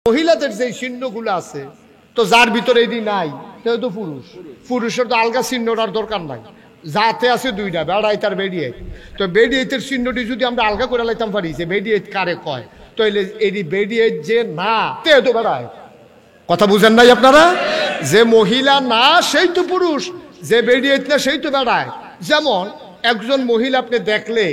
মহিলাদের যে চিহ্নগুলো আছে তো যার ভিতরে এটি নাই সেও তো পুরুষ, পুরুষের তো আলগা চিহ্নটার দরকার নাই। যাতে আছে দুইটা, বেড়াই তার বেরিয়ে। তো বেডিয়েতের চিহ্নটি যদি আমরা আলগা করে লাইতাম পারি যে বেডিয়েত কারে কয়, তো এটি বেডিয়েত যে না তে তো বেড়ায়। কথা বুঝেন নাই আপনারা? যে মহিলা না সেই তো পুরুষ, যে বেডিয়েত না সেই তো বেড়ায়। যেমন একজন মহিলা আপনি দেখলে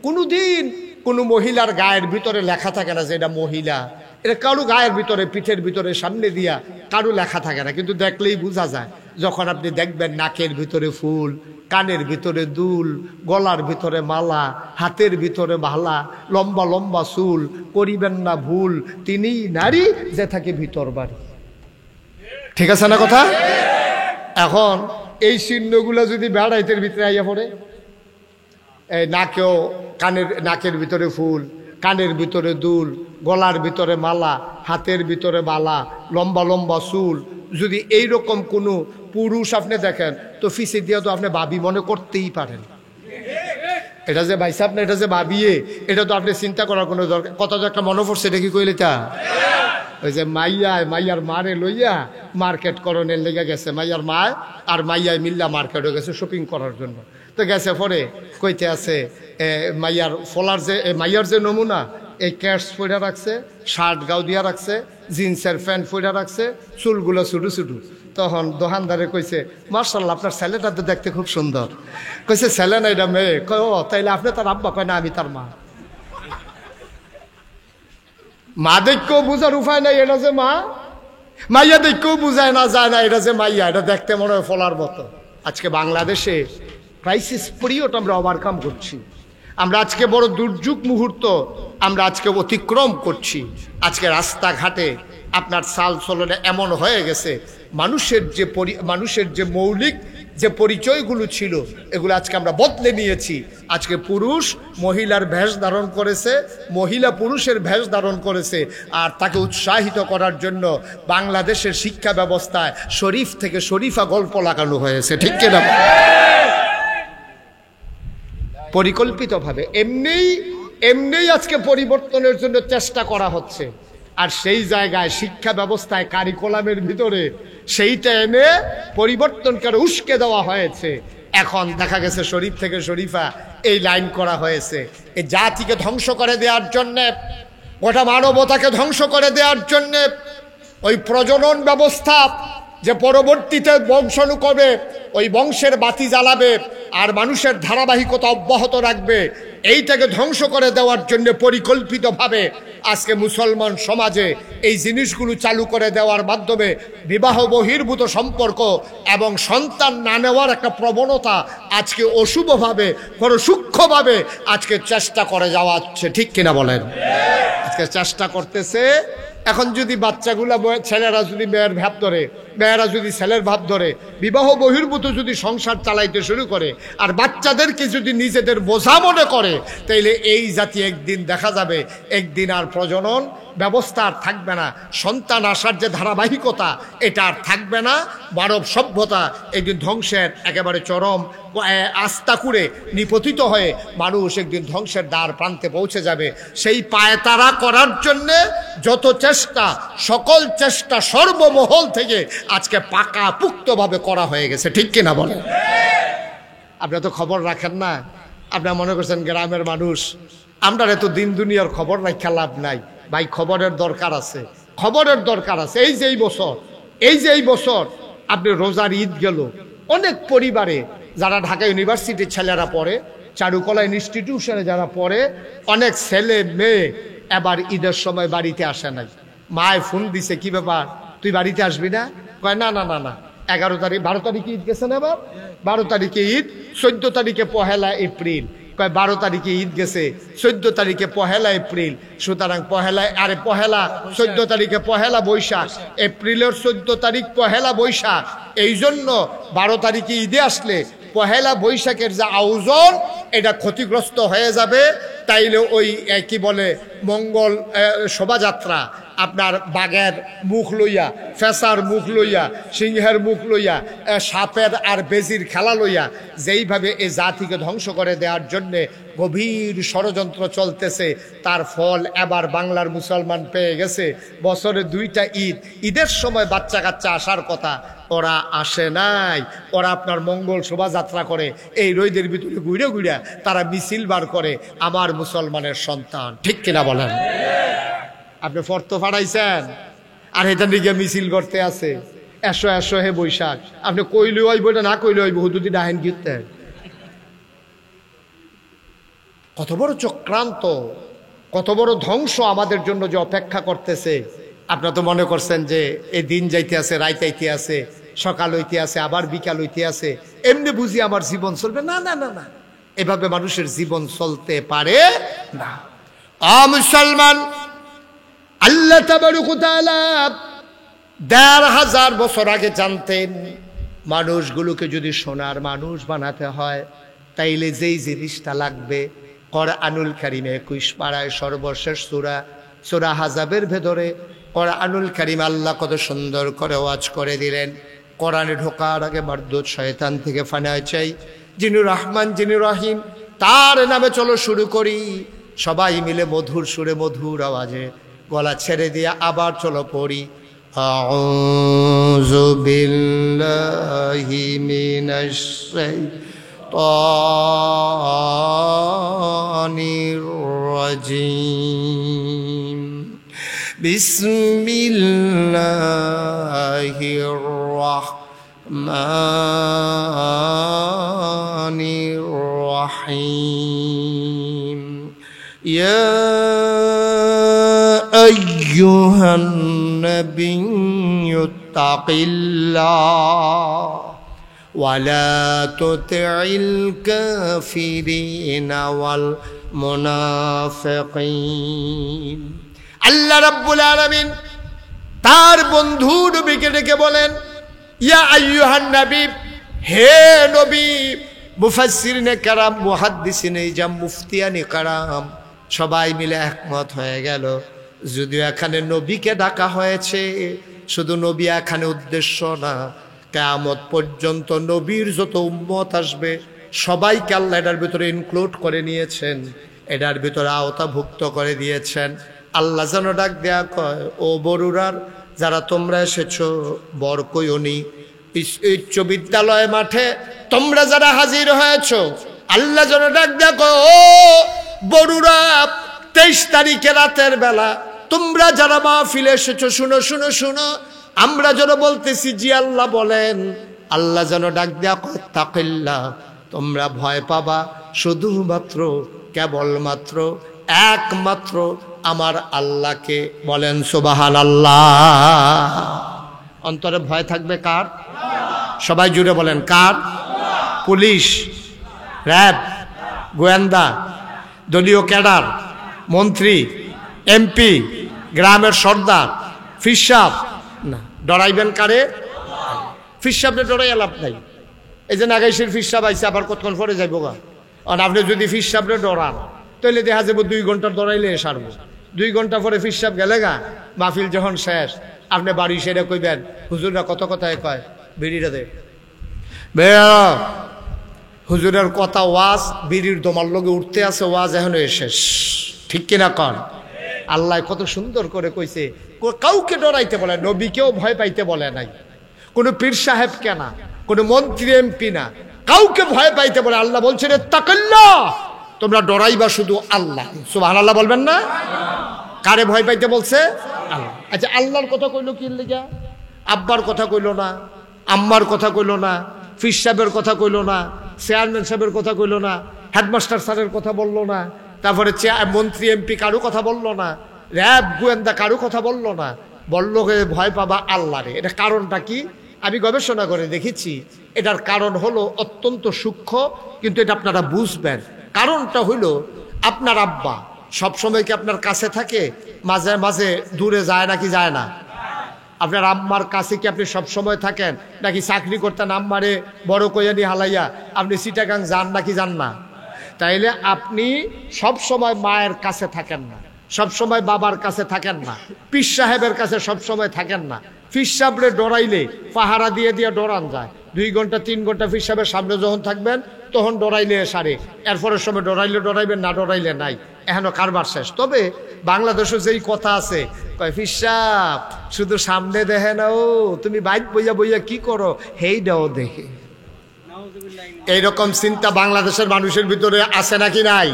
কোনোদিন কোনো মহিলার গায়ের ভিতরে লেখা থাকে না যে এটা মহিলা। এটা কারো গায়ের ভিতরে, পিঠের ভিতরে, সামনে দিয়া কারো লেখা থাকে না, কিন্তু দেখলেই বোঝা যায়। যখন আপনি দেখবেন নাকের ভিতরে ফুল, কানের ভিতরে দুল, গলার ভিতরে মালা, হাতের ভিতরে মালা, লম্বা লম্বা চুল, করিবেন না ভুল তিনিই নারী যে থাকে ভিতর বাড়ি। ঠিক আছে না কথা? এখন এই চিহ্নগুলো যদি বেড়াইতের ভিতরে আইয়া পড়ে, এই নাকেও নাকের ভিতরে ফুল, কানের ভিতরে দুল, গলার ভিতরে মালা, হাতের ভিতরে মালা, লম্বা লম্বা চুল, যদি এইরকম কোনো পুরুষ আপনি দেখেন তো ফিসে দিয়ে তো আপনি ভাবি মনে করতেই পারেন। এটা যে ভাইসা আপনি এটা যে ভাবিয়ে, এটা তো আপনি চিন্তা করার কোনো দরকার। কথা তো একটা মনে পড়ছে, এটা কি কইলে তা ওই যে মাইয়ার মারে লইয়া মার্কেট করণের লেগে গেছে। মাইয়ার মা আর মাইয়ায় মিল্লা মার্কেটে গেছে শপিং করার জন্য। তো গেছে পরে কইতে আছে মাইয়ার ফলার যে মাইয়ার যে নমুনা, এই ক্যাটস পইরা রাখছে, শার্ট গাও দিয়া রাখছে, জিন্সের প্যান্ট পইরা রাখছে, চুলগুলো ছুটু ছুটু। তখন দোকানদারে কইছে, মার্শাল্লাহ আপনার ছেলেটা তো দেখতে খুব সুন্দর। কইছে ছেলে না এটা মেয়ে। কয় ও তাইলে আপনি তার আব্বা? কয় না আমি তার মা। মা দেখকেও বুঝার উপায় নাই এটা যে মা, মাইয়া দেখকেও বুঝায় না যায় না এটা যে মাইয়া। এটা দেখতে মনে হয় ফলার মতো। আজকে বাংলাদেশে ক্রাইসিস পিরিয়ড আমরা ওভারকাম করছি। আমরা আজকে বড় দুর্যোগ মুহূর্ত আমরা আজকে অতিক্রম করছি। আজকে রাস্তাঘাটে আপনার চাল চলনে এমন হয়ে গেছে, মানুষের যে মৌলিক যে পরিচয়গুলো ছিল এগুলো আজকে আমরা বদলে নিয়েছি। আজকে পুরুষ মহিলার ভেষ ধারণ করেছে, মহিলা পুরুষের ভেষ ধারণ করেছে। আর তাকে উৎসাহিত করার জন্য বাংলাদেশের শিক্ষা ব্যবস্থায় শরীফ থেকে শরীফা গল্প লাগানো হয়েছে। ঠিক কিনা? পরিকল্পিতভাবে এমনিই আজকে পরিবর্তনের জন্য চেষ্টা করা হচ্ছে। আর সেই জায়গায় শিক্ষা ব্যবস্থায় কারিকুলামের ভিতরে সেইটা এনে পরিবর্তন করে উস্কে দেওয়া হয়েছে। এখন দেখা গেছে শরীফ থেকে শরীফা এই লাইন করা হয়েছে এই জাতিকে ধ্বংস করে দেওয়ার জন্যে, গোটা মানবতাকে ধ্বংস করে দেওয়ার জন্যে। ওই প্রজনন ব্যবস্থা যে পরবর্তীতে বংশানুক্রমে ওই বংশের বাতি জ্বালাবে আর মানুষের ধারাবাহিকতা অব্যাহত রাখবে, এইটাকে ধ্বংস করে দেওয়ার জন্য পরিকল্পিতভাবে আজকে মুসলমান সমাজে এই জিনিসগুলো চালু করে দেওয়ার মাধ্যমে বিবাহ বহির্ভূত সম্পর্ক এবং সন্তান না নেওয়ার একটা প্রবণতা আজকে অশুভভাবে, বড় সূক্ষ্মভাবে আজকে চেষ্টা করে যাওয়া হচ্ছে। ঠিক কিনা বলেন? আজকে চেষ্টা করতেছে। এখন যদি বাচ্চাগুলা, ছেলেরা যদি মেয়ের ভাব ধরে, মেয়েরা যদি ছেলের ভাব ধরে, বিবাহ বহির্ভূত যদি সংসার চালাইতে শুরু করে আর বাচ্চাদেরকে যদি নিজেদের বোঝা মনে করে, তাইলে এই জাতি একদিন দেখা যাবে, একদিন আর প্রজনন ব্যবস্থা আর থাকবে না, সন্তান আসার যে ধারাবাহিকতা এটা আর থাকবে না। মানব সভ্যতা একদিন ধ্বংসের একেবারে চরম আস্থা করে নিপতিত হয়ে মানুষ একদিন ধ্বংসের দ্বার প্রান্তে পৌঁছে যাবে। সেই পায়তারা করার জন্যে যত চেষ্টা, সকল চেষ্টা সর্বমহল থেকে আজকে পাকাপুক্তভাবে করা হয়ে গেছে। ঠিক কিনা বলেন? আপনারা তো খবর রাখেন না। আপনারা মনে করছেন গ্রামের মানুষ, আমরা এত দিন দুনিয়ার খবর রাখা লাভ নাই। ভাই খবরের দরকার আছে, খবরের দরকার আছে। এই যে এই বছর আপনি রোজার ঈদ গেল, অনেক পরিবারে যারা ঢাকা ইউনিভার্সিটির ছেলেরা পড়ে, চারুকলা ইনস্টিটিউশনে যারা পড়ে, অনেক ছেলে মেয়ে এবার ঈদের সময় বাড়িতে আসে নাই। মায় ফোন দিছে, কি ব্যাপার তুই বাড়িতে আসবি না? কয় না না না না 11 তারিখ 12 তারিখে ঈদ গেছে না, এবার 12 তারিখে ঈদ, 14 তারিখে 1 এপ্রিল। কয় 12 তারিখে ঈদ গেছে, 14 তারিখে 1 এপ্রিল, সুতরাং 14 তারিখে 1 বৈশাখ, এপ্রিলের 14 তারিখ 1 বৈশাখ। এই জন্য 12 তারিখে ঈদে আসলে 1 বৈশাখের যে আয়োজন এটা ক্ষতিগ্রস্ত হয়ে যাবে। তাইলে ওই কি বলে মঙ্গল শোভাযাত্রা আপনার বাঘের মুখ লইয়া, ফেসার মুখ লইয়া, সিংহের মুখ লইয়া, সাপের আর বেজির খেলা লইয়া যেইভাবে এই জাতিকে ধ্বংস করে দেওয়ার জন্যে গভীর ষড়যন্ত্র চলতেছে, তার ফল এবার বাংলার মুসলমান পেয়ে গেছে। বছরে 2টা ঈদ, ঈদের সময় বাচ্চা কাচ্চা আসার কথা, ওরা আসে নাই। ওরা আপনার মঙ্গল শোভাযাত্রা করে, এই রোদের ভিতরে ঘুরে ঘুরে তারা মিছিল বার করে আমার মুসলমানের সন্তান। ঠিক কিনা বলেন? আপনি ফর্ত ফাড়াইছেন আর এখান দিকে মিছিল করতে আছে, এসো এসো হে বৈশাখ। আপনি কইলে ওই বইটা না কইলে ওই বহুদুদি ডাহেন গিতে। কত বড় চক্রান্ত, কত বড় ধ্বংস আমাদের জন্য যে অপেক্ষা করতেছে। আপনারা তো মনে করছেন যে এই দিন যাইতে আছে, রাত আইতে আছে, সকাল হইতে আছে, আবার বিকাল হইতে আছে, এমনি বুঝি আমার জীবন চলবে। না না না না, এভাবে মানুষের জীবন চলতে পারে না। মুসলমান, আল্লাহ তাবারক ওয়া তাআলা ১৫০০ বছর আগে জানতেন মানুষগুলোকে যদি সোনার মানুষ বানাতে হয় তাইলে যেই জিনিসটা লাগবে, কোরআনুল কারীমে ২১ পারায় সর্বশেষ সূরা সূরা হাজাবের ভেতরে কোরআনুল কারীম আল্লাহ কত সুন্দর করে ওয়াজ করে দিলেন। কোরআনে ঢোকার আগে মারদুদ শয়তান থেকে ফানায় চাই, যিনি রহমান যিনি রহিম, তার নামে চলো শুরু করি। সবাই মিলে মধুর সুরে মধুর আওয়াজে গলা ছেড়ে দিয়ে আবার চলো পড়ি। আউযু বিল্লাহি মিনাশ শাইতানির রাজিম। বিসমিল্লাহির রাহমানির রাহিম। ইয়া আইয়ুহান নাবিয়্যু তাকিল্লাহ ওয়া লা তুতি'ল কাফিরিনা ওয়াল মুনাফিকিন। আল্লাহ রাব্বুল আলামিন তার বন্ধু নবীকে ডেকে বলেন, ইয়া আইয়ুহান নবী, হে নবী। মুফাসসিরিনে কেরাম, মুহাদ্দিসিনে ইজাম, মুফতিয়ানে কেরাম সবাই মিলে একমত হয়ে গেল, যদিও এখানে নবীকে ডাকা হয়েছে, শুধু নবী এখানে উদ্দেশ্য না, কিয়ামত পর্যন্ত নবীর যত উম্মত আসবে সবাইকে আল্লাহ এটার ভিতরে ইনক্লুড করে নিয়েছেন, এটার ভিতরে আওতাভুক্ত করে দিয়েছেন। আল্লাহ যেন ডাক দেয়া কয়, ও বরুরার যারা তোমরা এসেছো, বর কইনি, উচ্চ বিদ্যালয় মাঠে তোমরা যারা হাজির হয়েছো, আল্লাহ যেন ডাক দেয়া কয়, ও বরুরা 23 তারিখে রাতের বেলা তোমরা যারা মাহফিলে এসেছো, শুনো শুনো শুনো, আমরা যেন বলতেছি জি আল্লাহ বলেন। আল্লাহ যেন ডাক দেয়া কয়, তাকিল্লাহ, তোমরা ভয় পাবা শুধুমাত্র কেবলমাত্র একমাত্র আমার আল্লাহকে। বলেন সুবহানাল্লাহ। অন্তরে ভয় থাকবে কার? সবাই জুড়ে বলেন কার? পুলিশ, র্যাব, গোয়েন্দা, দলীয় ক্যাডার, মন্ত্রী, এমপি, গ্রামের সর্দার, ফিরসাব না। ডরাইবেন কারে? ফিরসাবরে ডরাই লাভ নাই। এই যে নাগাইশের ফিরসাব আইসে, আবার কতক্ষণ পরে যাইব গা। আর আপনি যদি ফিরসাবরে ডরান তাহলে দেখা যাবো 2 ঘন্টা ডরাইলে সারবো। 2 ঘন্টা পরে ফিরসাব গেলে গা, মাহফিল যখন শেষ, আপনি বাড়ি সেরে কইবেন, হুজুররা কত কথায় কয়, বিড়িটা দে বেয়া। হুজুরের কথা ওয়াজ বিড়ির দমার লগে উঠতে আছে, ওয়াজ এখনো শেষ। ঠিক কিনা কন? আল্লাহ কত সুন্দর করে কইছে, কাউকে ডরাইতে বলে, নবীকেও ভয় পাইতে বলে নাই, কোনো পীর সাহেবকে না, কোনো মন্ত্রী এমপি না, কাউকে ভয় পাইতে বলে। আল্লাহ বলছেন তাকাল্লাহ, তোমরা ডরাইবা শুধু আল্লাহ। সুবহানাল্লাহ বলবেন না? কারে ভয় পাইতে বলছে? আল্লাহ। আচ্ছা, আল্লাহর কথা কইলো কি লিগা? আব্বার কথা কইলো না, আম্মার কথা কইলো না, ফির সাহেবের কথা কইলো না, চেয়ারম্যান সাহেবের কথা কইলো না, হেডমাস্টার স্যারের কথা বললো না, তারপরে মন্ত্রী এমপি কারো কথা বললো না, র্যাব গোয়েন্দা কারো কথা বললো না, বললো ভয় পাবা আল্লাহরে। এটা কারণটা কি? আমি গবেষণা করে দেখেছি, এটার কারণ হলো অত্যন্ত সূক্ষ্ম, কিন্তু এটা আপনারা বুঝবেন। কারণটা হইল, আপনার আব্বা সবসময় কি আপনার কাছে থাকে? মাঝে মাঝে দূরে যায় নাকি যায় না? আপনার আম্মার কাছে কি আপনি সবসময় থাকেন? নাকি চাকরি করতেন আম্মারে বড় কইয়ানি হালাইয়া আপনি চিটাগাং যান নাকি যান না? তাইলে আপনি সব সময় মায়ের কাছে থাকেন না, সবসময় বাবার কাছে থাকেন না, পীর সাহেবের কাছে সবসময় থাকেন না। পীর সাহেবরে ডরাইলে পাহারা দিয়ে দিয়ে ডরান যায়। 2 ঘন্টা 3 ঘন্টা পীর সাহেবের সামনে যখন থাকবেন তখন ডরাইলে সারে, এরপরের সময় ডরাইলে ডরাইবেন, না ডরাইলে নাই, এখনো কারবার শেষ। তবে বাংলাদেশে যেই কথা আছে, কয় পীর সাহেব শুধু সামনে দেখে না, ও তুমি বাইক বইয়া বইয়া কি করো হেইটাও দেখে। এইরকম চিন্তা বাংলাদেশের মানুষের ভিতরে আছে নাকি নাই?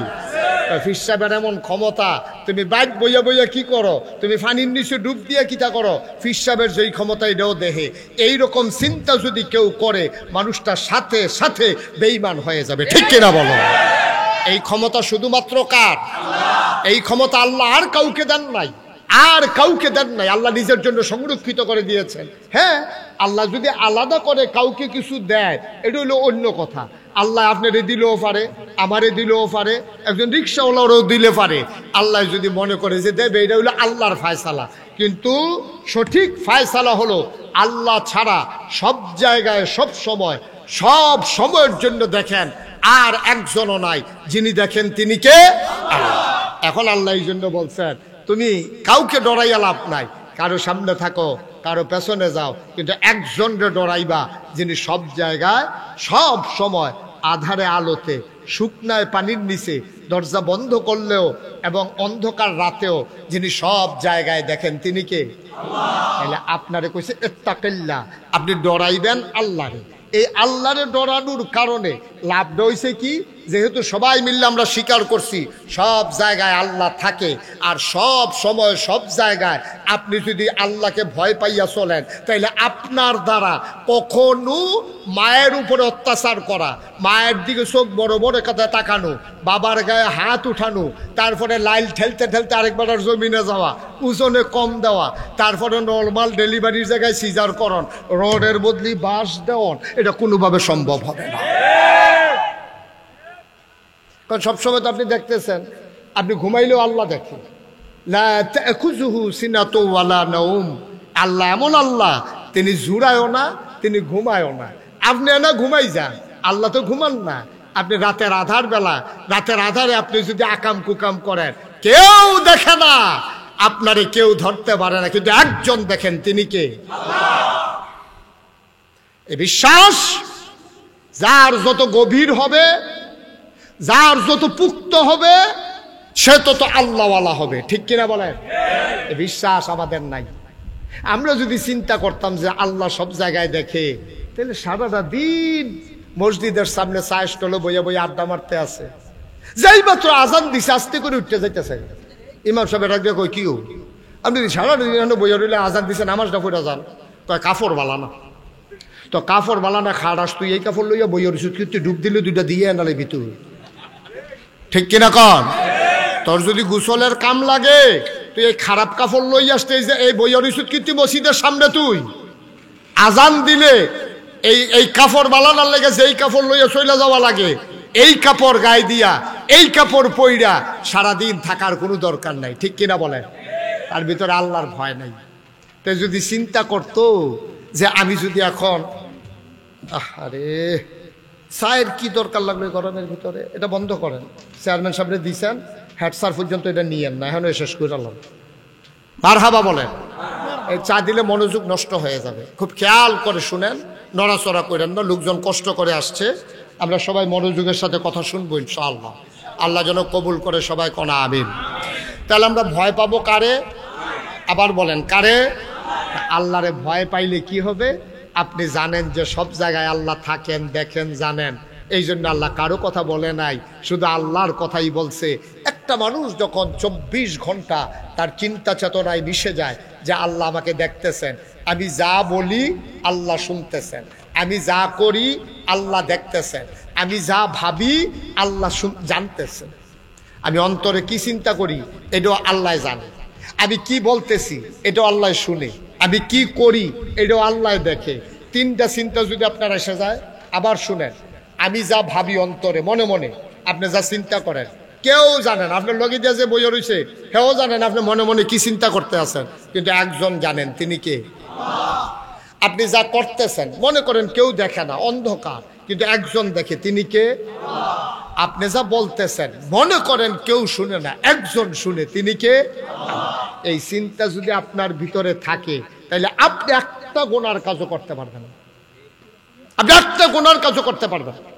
পীর সাহেবের এমন ক্ষমতা, তুমি বাইক বইয়া বইয়া কি করো, তুমি পানির নিচে ডুব দিয়ে কিটা করো, পীর সাহেবের যেই ক্ষমতা এটাও দেখে। এইরকম চিন্তা যদি কেউ করে মানুষটার সাথে সাথে বেঈমান হয়ে যাবে, ঠিক কিনা বলো? এই ক্ষমতা শুধুমাত্র কার? এই ক্ষমতা আল্লাহ আর কাউকে দেন নাই, আর কাউকে দেন নাই, আল্লাহ নিজের জন্য সংরক্ষিত করে দিয়েছেন। হ্যাঁ, আল্লাহ যদি আলাদা করে কাউকে কিছু দেয় এটা হলো অন্য কথা। আল্লাহ আপনারে দিলেও পারে, আমারে দিলেও পারে, একজন রিক্সাওয়ালারও দিলে পারে। আল্লাহ যদি মনে করে যে দেবে, এটা হলো আল্লাহর ফায়সালা। কিন্তু সঠিক ফায়সালা হলো আল্লাহ ছাড়া সব জায়গায় সব সময় সব সময়ের জন্য দেখেন আর একজনও নাই, যিনি দেখেন তিনি কে? আল্লাহ। এখন আল্লাহ এই জন্য বলছেন তুমি কাউকে ডরাইয়া লাভ নাই, কারো সামনে থাকো, কারো পেছনে যাও, কিন্তু একজনকে ডরাইবা যিনি সব জায়গায় সব সময় আধারে আলোতে, শুকনায় পানির নিচে, দরজা বন্ধ করলেও এবং অন্ধকার রাতেও যিনি সব জায়গায় দেখেন তিনি কে? তাহলে আপনারে কইছে ইত্তাকিল্লাহ, আপনি ডরাইবেন আল্লাহরে। এই আল্লাহরে ডরানোর কারণে লাভটা হইছে কি? যেহেতু সবাই মিললে আমরা স্বীকার করছি সব জায়গায় আল্লাহ থাকে, আর সব সময় সব জায়গায় আপনি যদি আল্লাহকে ভয় পাইয়া চলেন, তাইলে আপনার দ্বারা কখনো মায়ের উপরে অত্যাচার করা, মায়ের দিকে চোখ বড় বড় কথা তাকানো, বাবার গায়ে হাত উঠানো, তারপরে লাইল ঠেলতে ঠেলতে আরেকবার জমিনে যাওয়া, ওজনে কম দেওয়া, তারপরে নর্মাল ডেলিভারির জায়গায় সিজার করন, রডের বদলি বাঁশ দেওয়ান, এটা কোনোভাবে সম্ভব হবে না। কারণ সবসময় তো আপনি দেখতেছেন, আপনি ঘুমাইলেও আল্লাহ দেখে। লা তাখুযুহু সিনাতুন ওয়ালা নাওম। আল্লাহ এমন আল্লাহ, তিনি জুড়ায়ও না, তিনি ঘুমায়ও না। আপনি না ঘুমাই যান, আল্লাহ তো ঘুমান না। আপনি রাতের আধার বেলা, রাতের আধারে আপনি যদি আকাম কুকাম করেন, কেউ দেখে না, আপনারে কেউ ধরতে পারে না, কিন্তু একজন দেখেন, তিনি কে? এই বিশ্বাস যার যত গভীর হবে, যার যত পুক্ত হবে, সে তত আল্লাহওয়ালা হবে, ঠিক কিনা বলেন? এই বিশ্বাস আমাদের নাই। আমরা যদি চিন্তা করতাম যে আল্লাহ সব জায়গায় দেখে, তাহলে সারাটা দিন মসজিদের সামনে চায়ের স্টলে বইয়া বইয়া আড্ডা মারতে আছে। যেই মাত্র আজান দিছে আস্তে করে উঠতে যাইতেছে, ইমাম সাহেব রাখবে কই কি আপনি সারাদিন বইয়া রইলে আজান দিছে, নামাজটা পড়া যান, কয় কাপড় বালানা। তো কাপড় বালানা খাড়াস, তুই এই কাপড় লইয়া বইয়া রইছ, তুই ডুব দিলে দুইটা দিয়ে আনালে ভিতর, ঠিক কিনা কন? তোর যদি গোসলের কাম লাগে, তুই এই খারাপ কাপড় লই আসতে, এই বইয়া রইছ কিন্তু মসজিদের সামনে, তুই আজান দিলে এই কাপড় বালানার লেগে যেই কাপড় লইয়া চলে যাওয়া লাগে, এই কাপড় গায়ে দিয়া, এই কাপড় পইরা সারাদিন থাকার কোনো দরকার নাই, ঠিক কিনা বলেন? তার ভিতরে আল্লাহর ভয় নাই। তাই যদি চিন্তা করতো যে আমি যদি এখন, আরে চায়ের কি দরকার লাগলো গরমের ভিতরে, এটা বন্ধ করেন, চেয়ারম্যান সাহেবরে দিয়েছেন, হেড স্যার পর্যন্ত এটা নিয়েন না, এখন শেষ করে আল্লাহ মারহাবা বলেন। এই চা দিলে মনোযোগ নষ্ট হয়ে যাবে, খুব খেয়াল করে শুনেন, নড়াচড়া করেন না, লোকজন কষ্ট করে আসছে, আমরা সবাই মনোযোগের সাথে কথা শুনবো ইনশাআল্লাহ। আল্লাহ যেন কবুল করে, সবাই কোনা আমিন। তাহলে আমরা ভয় পাবো কারে? আবার বলেন কারে? আল্লাহরে ভয় পাইলে কি হবে? আপনি জানেন যে সব জায়গায় আল্লাহ থাকেন, দেখেন, জানেন। এই জন্য আল্লাহ কারো কথা বলে নাই, শুধু আল্লাহর কথাই বলছে। একটা মানুষ যখন 24 ঘন্টা তার চিন্তা চেতনায় মিশে যায় যে আল্লাহ আমাকে দেখতেছেন, আমি যা বলি আল্লাহ শুনতেছেন, আমি যা করি আল্লাহ দেখতেছেন, আমি যা ভাবি আল্লাহ জানতেছেন, আমি অন্তরে কি চিন্তা করি এটাও আল্লাহ জানে, আমি কি বলতেছি এটাও আল্লাহ শুনে, আমি কি করি এটাও আল্লাহ দেখে। 3টা চিন্তা যদি আপনার এসে যায়, আবার শুনেন, আমি যা ভাবি অন্তরে মনে মনে, আপনি যা চিন্তা করেন, কেউ জানেন, আপনার লগে দিয়ে যে বইয়া রয়েছে সেও জানেন আপনি মনে মনে কি চিন্তা করতে আছেন, কিন্তু একজন জানেন, তিনি কে? আপনি যা করতেছেন মনে করেন কেউ দেখে না, অন্ধকার, কিন্তু একজন দেখে, তিনি কে? আপনি যা বলতেছেন মনে করেন কেউ শুনে না, একজন শুনে, তিনি কে? এই চিন্তা যদি আপনার ভিতরে থাকে তাহলে আপনি একটা গুনার কাজও করতে পারবেন না। আপনি একটা গুনার কাজও করতে পারবেন না।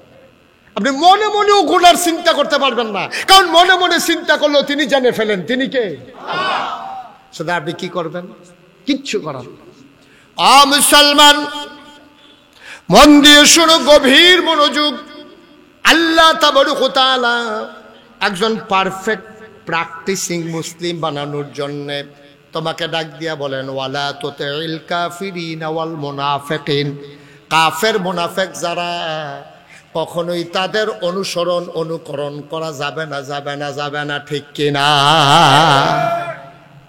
আপনি মনে মনেও গুনার চিন্তা করতে পারবেন না, কারণ মনে মনে চিন্তা করলেও তিনি জেনে ফেলেন তিনি কে। শুধু আপনি কি করবেন? কিচ্ছু করার না। মুসলমান মন দিয়ে শোনো, গভীর মনোযোগ। আল্লাহ তাবারক ওয়া তাআলা একজন পারফেক্ট প্র্যাকটিসিং মুসলিম বানানোর জন্য তোমাকে ডাক দিয়া বলেন, ওয়ালা তুতিল কাফিরিনা ওয়াল মুনাফিকিন। কাফের মুনাফিক যারা, কখনোই তাদের অনুসরণ অনুকরণ করা যাবে না, যাবে না, যাবে না, ঠিক কিনা?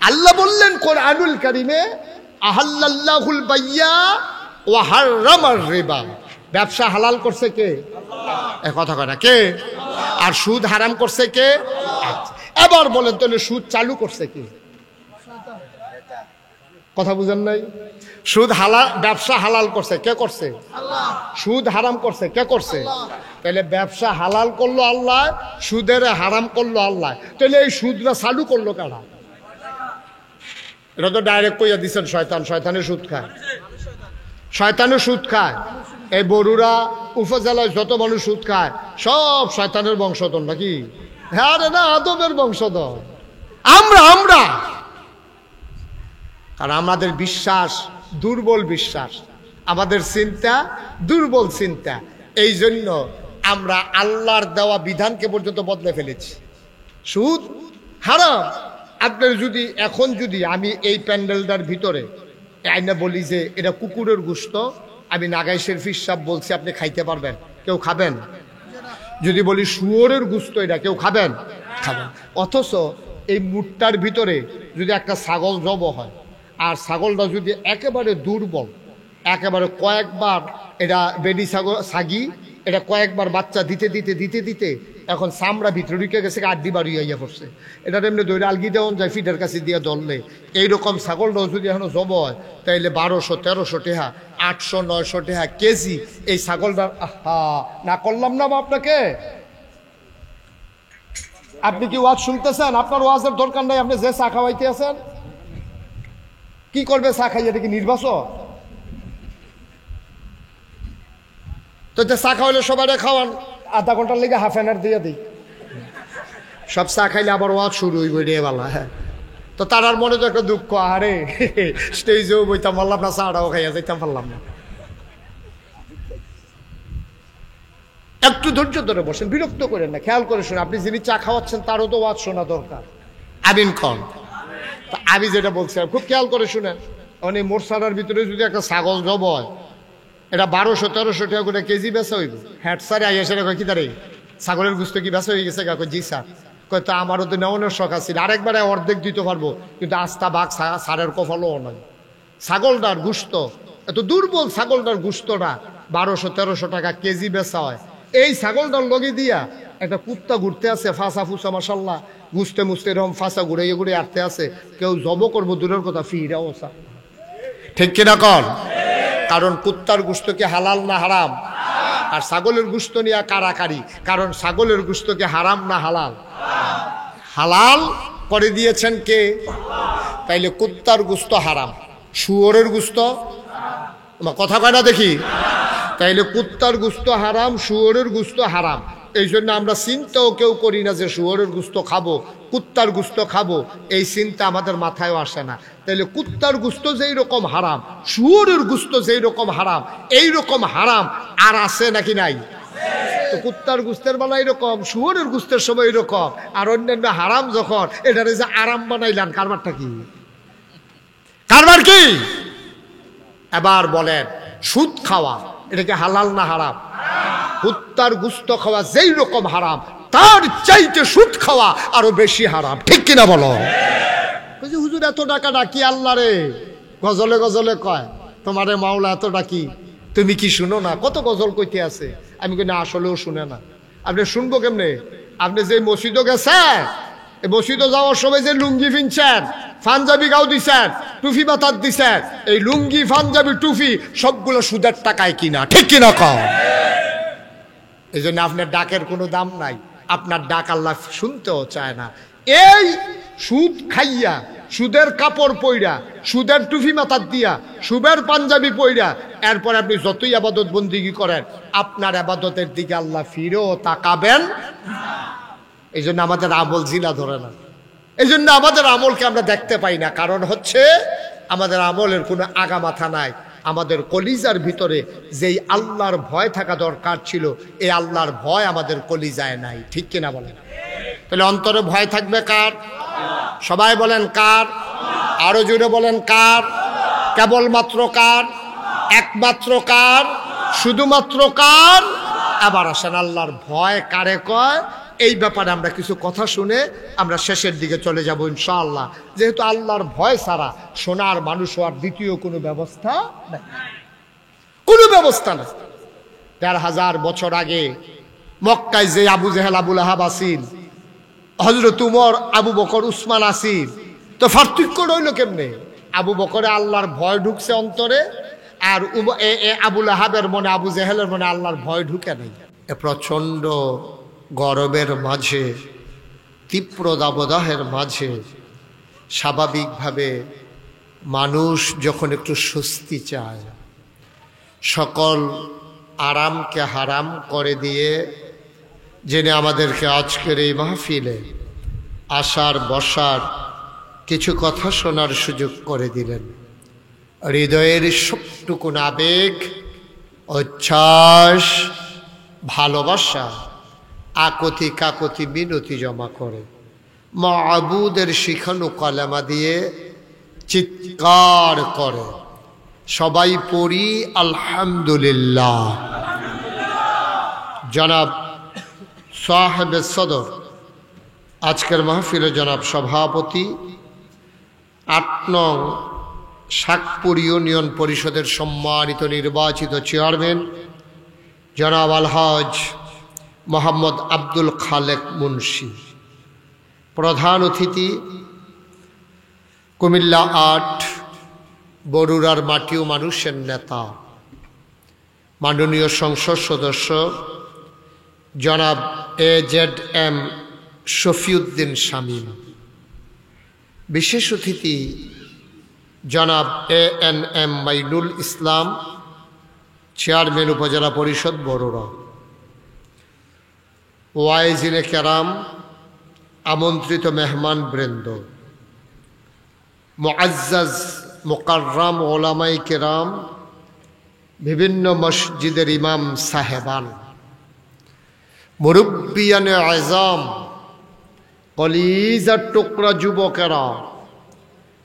আল্লাহ বললেন কোরআনুল কারীমে, আহাল্লাল্লাহুল বাইয়া ওয়া হারামার রিবা। ব্যবসা হালাল করছে কে? আল্লাহ। কথা কয় না কে? আর সুদ হারাম করছে কে? এবার বলেন তাহলে সুদ চালু করছে কে? কথা বুঝেন নাই? সুদ হালাল, ব্যবসা হালাল করছে কে? করছে আল্লাহ। সুদ হারাম করছে কে? করছে আল্লাহ। তাহলে ব্যবসা হালাল করলো আল্লাহ, সুদের হারাম করলো আল্লাহ, তাহলে এই সুদরা চালু করলো কারা? এটা তো ডাইরেক্ট কইয়া দিচ্ছেন শয়তান। শয়তানের সুদ খায়, শয়তানের সুদ খায়। এই বরুড়া উপজেলায় যত মানুষ সুদ খায় সব শয়তানের বংশধর নাকি? হ্যাঁ রে না, আদমের বংশধর আমরা। আর আমাদের বিশ্বাস দুর্বল বিশ্বাস, আমাদের চিন্তা দুর্বল চিন্তা। এই জন্য আমরা আল্লাহর দেওয়া বিধানকে পর্যন্ত বদলে ফেলেছি। সুদ হারাম। আপনার যদি এখন যদি আমি এই প্যান্ডেলটার ভিতরে আইনা বলি যে এটা কুকুরের গোশত, আমি নাগাই শরীফ সাহেব বলছি, আপনি খাইতে পারবেন? কেউ খাবেন? যদি বলি শুয়োরের গোশত, এটা কেউ খাবেন? খাবেন। অথচ এই মুটটার ভিতরে যদি একটা ছাগল জব হয়, আর ছাগলটা যদি একেবারে দুর্বল, একেবারে কয়েকবার এটা বেডি ছাগি এটা কয়েকবার বাচ্চা দিতে দিতে দিতে দিতে এখন চামড়া ভিতরে ঢুকে গেছে, আড্ডি বাড়ি হইয়া পড়ছে, এটা এমনি দৈরে আলগি দেওয়া যায় ফিডের কাছে দিয়ে ধরলে। এইরকম ছাগলটাও যদি এখন জব হয় তাইলে 1200-1300 টাকা, 800-900 টাকা কেজি এই ছাগলটা। না করলাম না আপনাকে? আপনি কি ওয়াজ শুনতেছেন? আপনার ওয়াজের দরকার নাই, আপনি যে চা খাওয়াইতে আছেন। কি করবে চা খাইয়ে? এটা কি নির্বাচন? তো চা খাওয়াইলে সবাই খাওয়ান, আধা ঘন্টার লেগে হাফ অ্যান আওয়ার দিয়ে দিই। সব চা খাইলে আবার ওয়াজ শুরু হইব রে বালা। হ্যাঁ, তো তার মনে তো একটা দুঃখ, আরে স্টেজেও বইতাম পারলাম না, চাটাও খাইয়া যাইতাম পারলাম না। একটু ধৈর্য ধরে বসেন, বিরক্ত করেন না, খেয়াল করে শুনে। আপনি যিনি চা খাওয়াচ্ছেন তারও তো ওয়াজ শোনা দরকার। আমিন খন। তা আমি যেটা বলছিলাম খুব খেয়াল করে শুনেন। মানে মোরসালার ভিতরে যদি একটা ছাগল জব হয়, এটা 1200-1300 টাকা করে কেজি বেচা হইব। হ্যাট স্যারে আইয়া সেটা কয় কি তারে ছাগলের গুস্ত কি বেচা হয়ে গেছে? কয় জি স্যার। কয় তো আমারও তো নেওয়ানোর শখ আছে, আরেকবারে অর্ধেক দিতে পারবো, কিন্তু আস্থা বাঘ সারের কফলও নয়। ছাগলটার গুস্ত এত দুর্বল, ছাগলটার গুস্তটা 1200-1300 টাকা কেজি বেচা হয়। এই ছাগলটার লগে দিয়া একটা কুত্তা ঘুরতে আছে, ফাঁসা ফুসা মাসাল্লাহ, গুছতে মুছতে এরকম ফাঁসা ঘুরে ঘুরে আটতে আছে। কেউ জব করবো দূরের কথা, ফিরাও চা। ঠিক কিনা কন? কারণ কুত্তার গুস্ত কি হালাল না হারাম? আর ছাগলের গুস্ত নিয়ে কারাকারি, কারণ ছাগলের গুস্ত কি হারাম না হালাল? হালাল করে দিয়েছেন কে? তাইলে কুত্তার গুস্ত হারাম, শুয়োরের গুস্ত কথা কয় না দেখি। তাইলে কুত্তার গুস্ত হারাম, শুয়োরের গুস্ত হারাম। এই জন্য আমরা চিন্তাও কেউ করি না যে শুয়োরের গুস্ত খাবো, কুত্তার গুস্ত খাবো, এই চিন্তা আমাদের মাথায়ও আসে না। তাইলে কুত্তার গুস্ত যেই রকম হারাম, শুয়োরের গুস্ত যেই রকম হারাম, এই রকম হারাম আর আছে নাকি নাই? তো কুত্তার গুস্তের বেলা এরকম, শুয়োরের গুস্তের সময় এরকম, আর অন্যান্য হারাম যখন এটারে যে আরাম বানাইলেন, কারবারটা কি? কারবার কি? এবার বলেন, সুদ খাওয়া এটা কি হালাল না হারাম? কুত্তার গুস্ত খাওয়া যেই রকম হারাম, তার চাইতে সুদ খাওয়া আরো বেশি হারাম। ঠিক কিনা বলো? হুজুর এত টাকা ডাকি আল্লাহ রে, গজলে গজলে কয় তোমারে মাওলা এত ডাকি, তুমি কি শুনো না? কত গজল কইতে আছে। আমি কই না, আসলেও শুনে না। আপনি শুনবো কেমনে? আপনি যে মসজিদে গেছেন, এই মসজিদে যাওয়ার সময় যে লুঙ্গি পিনছেন, পাঞ্জাবি গাও দিছেন, টুপি মাথার দিছেন, এই লুঙ্গি পাঞ্জাবি টুপি সবগুলো সুদের টাকায় কিনা। ঠিক কিনা কও? এই জন্য আপনার ডাকের কোনো দাম নাই, আপনার ডাক আল্লাহ শুনতেও চায় না। এই সুদ খাইয়া, সুদের কাপড় পইরা, সুদের টুপি মাথার দিয়া, সুদের পাঞ্জাবি পইরা এরপর আপনি যতই আবাদত বন্দিগি করেন, আপনার আবাদতের দিকে আল্লাহ ফিরেও তাকাবেন। এই জন্য আমাদের আমল জিনা ধরে না, এই জন্য আমাদের আমলকে আমরা দেখতে পাই না। কারণ হচ্ছে আমাদের আমলের কোনো আগা মাথা নাই। আমাদের কলিজার ভিতরে যেই আল্লাহর ভয় থাকা দরকার ছিল, এই আল্লাহর ভয় আমাদের কলিজায় নাই। ঠিক কিনা বলেন? তাহলে অন্তরে ভয় থাকবে কার? সবাই বলেন কার? আরো জোরে বলেন কার? কেবলমাত্র কার? একমাত্র কার? শুধুমাত্র কার? আবার আসেন আল্লাহর ভয় কারে কয়, এই ব্যাপারে আমরা কিছু কথা শুনে আমরা শেষের দিকে চলে যাব ইনশাআল্লাহ। যেহেতু আল্লাহর ভয় ছাড়া সোনার মানুষ হওয়ার দ্বিতীয় কোনো ব্যবস্থা নাই, কোনো ব্যবস্থা নাই। ১,৫০০ বছর আগে মক্কায় যে আবু জেহেল, আবুল আহাব আসিল, হযরত উমর, আবু বকর, উসমান আসিল, তো পার্থক্য রইল কেমনে? আবু বকরে আল্লাহর ভয় ঢুকছে অন্তরে, আর আবুল আহাবের মনে, আবু জেহেলের মনে আল্লাহর ভয় ঢুকে নাই। প্রচন্ড গরমের মাঝে, তীব্র দাবদাহের মাঝে স্বাভাবিকভাবে মানুষ যখন একটু স্বস্তি চায়, সকল আরামকে হারাম করে দিয়ে জেনে আমাদেরকে আজকের এই মাহফিলে আসার বসার, কিছু কথা শোনার সুযোগ করে দিলেন। হৃদয়ের সবটুকুন আবেগ, উচ্ছ্বাস, ভালোবাসা, আকতি কাকতি মিনতি জমা করে মাবুদের শিখানো কালেমা দিয়ে চিৎকার করে সবাই পড়ি আলহামদুলিল্লাহ। জনাব সাহেবে সদর, আজকের মাহফিলে জনাব সভাপতি, ৮ নং শাকপুর ইউনিয়ন পরিষদের সম্মানিত নির্বাচিত চেয়ারম্যান জনাব আলহাজ মোহাম্মদ আব্দুল খালেক মুন্সি, প্রধান অতিথি কুমিল্লা ৮ বরুড়ার মাটি ও মানুষের নেতা মাননীয় সংসদ সদস্য জনাব AZM শফিউদ্দিন শামীম, বিশেষ অতিথি জনাব ANM মাইনুল ইসলাম, চেয়ারম্যান উপজেলা পরিষদ বরুড়া, ওয়াইজিনে কেরাম, আমন্ত্রিত মেহমান বৃন্দ, মুআজ্জাজ মুকাররাম ওলামায়ে কেরাম, বিভিন্ন মসজিদের ইমাম সাহেবান, মুরব্বিয়ানে আযম, কলিজার টুকরা যুবকেরা,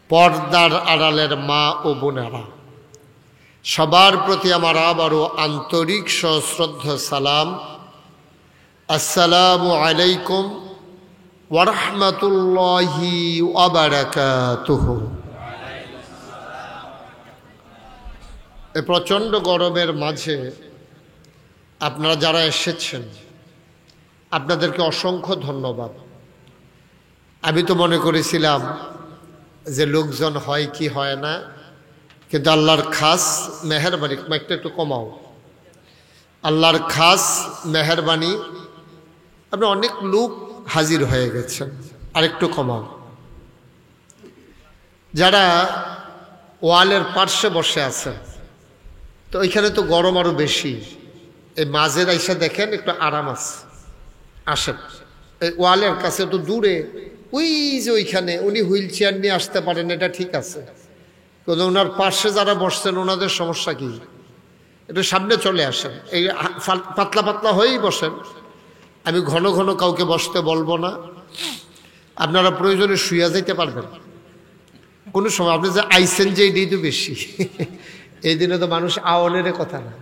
পর্দার আড়ালের মা ও বোনেরা, সবার প্রতি আমার আবারও আন্তরিক সশ্রদ্ধ সালাম। আসসালামু আলাইকুম ওয়া রাহমাতুল্লাহি ওয়া বারাকাতুহু। এই প্রচণ্ড গরমের মাঝে আপনারা যারা এসেছেন, আপনাদেরকে অসংখ্য ধন্যবাদ। আমি তো মনে করেছিলাম যে লোকজন হয় কি হয় না, কিন্তু আল্লাহর খাস মেহেরবানি, মাইকটা একটু কমাও, আল্লাহর খাস মেহেরবানি আপনি অনেক লোক হাজির হয়ে গেছেন। আরেকটু কমাও। যারা ওয়ালের পার্শ্বে বসে আছেন, তো ওইখানে তো গরম আরো বেশি, এই মাঝের আইসা দেখেন একটু আরাম আছে, আসেন। এই ওয়ালের কাছে তো দূরে, ওই যে ওইখানে উনি হুইল চেয়ার নিয়ে আসতে পারেন, এটা ঠিক আছে, কিন্তু ওনার পাশে যারা বসছেন ওনাদের সমস্যা কি? একটু সামনে চলে আসেন, এই পাতলা পাতলা হয়েই বসেন। আমি ঘন ঘন কাউকে বসতে বলবো না, আপনারা প্রয়োজনে শুয়ে যেতে পারবেন কোনো সময়। আপনি যে আইসেন যে এটাই তো বেশি, এই দিনে তো মানুষ আওয়ানের কথা না।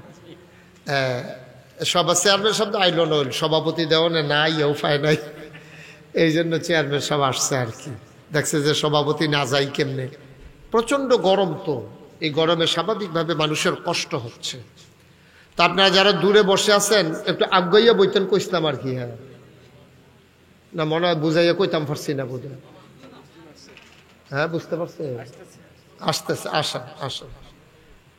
সব চেয়ারম্যান সব আইল নইল, সভাপতি দেওয়ানে নাই, উপায় নাই, এই জন্য চেয়ারম্যান সব আসছে আর কি। দেখছে যে সভাপতি না যাই কেমনে, প্রচণ্ড গরম, তো এই গরমে স্বাভাবিকভাবে মানুষের কষ্ট হচ্ছে। তা আপনারা যারা দূরে বসে আছেন একটু আগাইয়া বইতেন কইতাম আর কি। হ্যাঁ না, মনে হয় বুঝাইয়া কইতাম পারছি না বোধ হয়। হ্যাঁ বুঝতে পারছে, আসতেছে, আসা আসা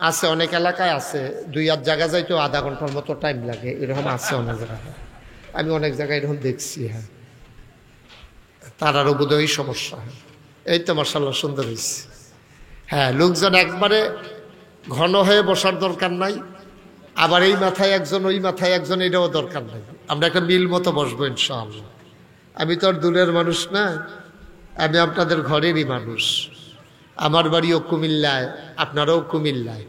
আছে, অনেক এলাকায় আছে, 2-8 জায়গা যাইতেও আধা ঘন্টার মতো টাইম লাগে, এরকম আছে অনেক জায়গায়। আমি অনেক জায়গায় এরকম দেখছি। হ্যাঁ, তার আরও বোধহয় সমস্যা। এই তো মাশাআল্লাহ সুন্দর হয়েছে। হ্যাঁ, লোকজন একবারে ঘন হয়ে বসার দরকার নাই, আবার এই মাথায় একজন ওই মাথায় একজন, এটাও দরকার নাই। আমরা একটা মিল মতো বসবো ইনশাআল্লাহ। আমি তো আর দূরের মানুষ না, আমি আপনাদের ঘরেরই মানুষ। আমার বাড়িও কুমিল্লায়, আপনারাও কুমিল্লায়,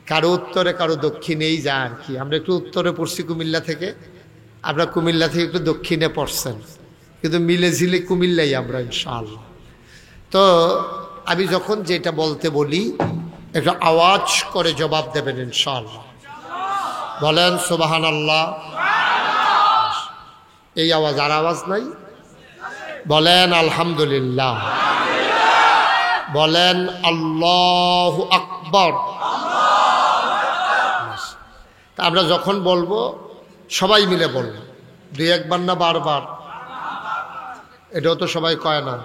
কারো উত্তরে কারো দক্ষিণেই যা আর কি। আমরা একটু উত্তরে পড়ছি কুমিল্লা থেকে, আমরা কুমিল্লা থেকে একটু দক্ষিণে পড়ছেন, কিন্তু মিলে ঝিলে কুমিল্লাই আমরা ইনশাআল্লাহ। তো আমি যখন যেটা বলতে বলি একটু আওয়াজ করে জবাব দেবেন ইনশাআল্লাহ। বলেন সুবহানাল্লাহ। এই আওয়াজ, আর আওয়াজ নাই? বলেন আলহামদুলিল্লাহ, বলেন আল্লাহু আকবার। তা আমরা যখন বলবো সবাই মিলে বলবো, 2-1বার না বারবার? এটাও তো সবাই কয় না,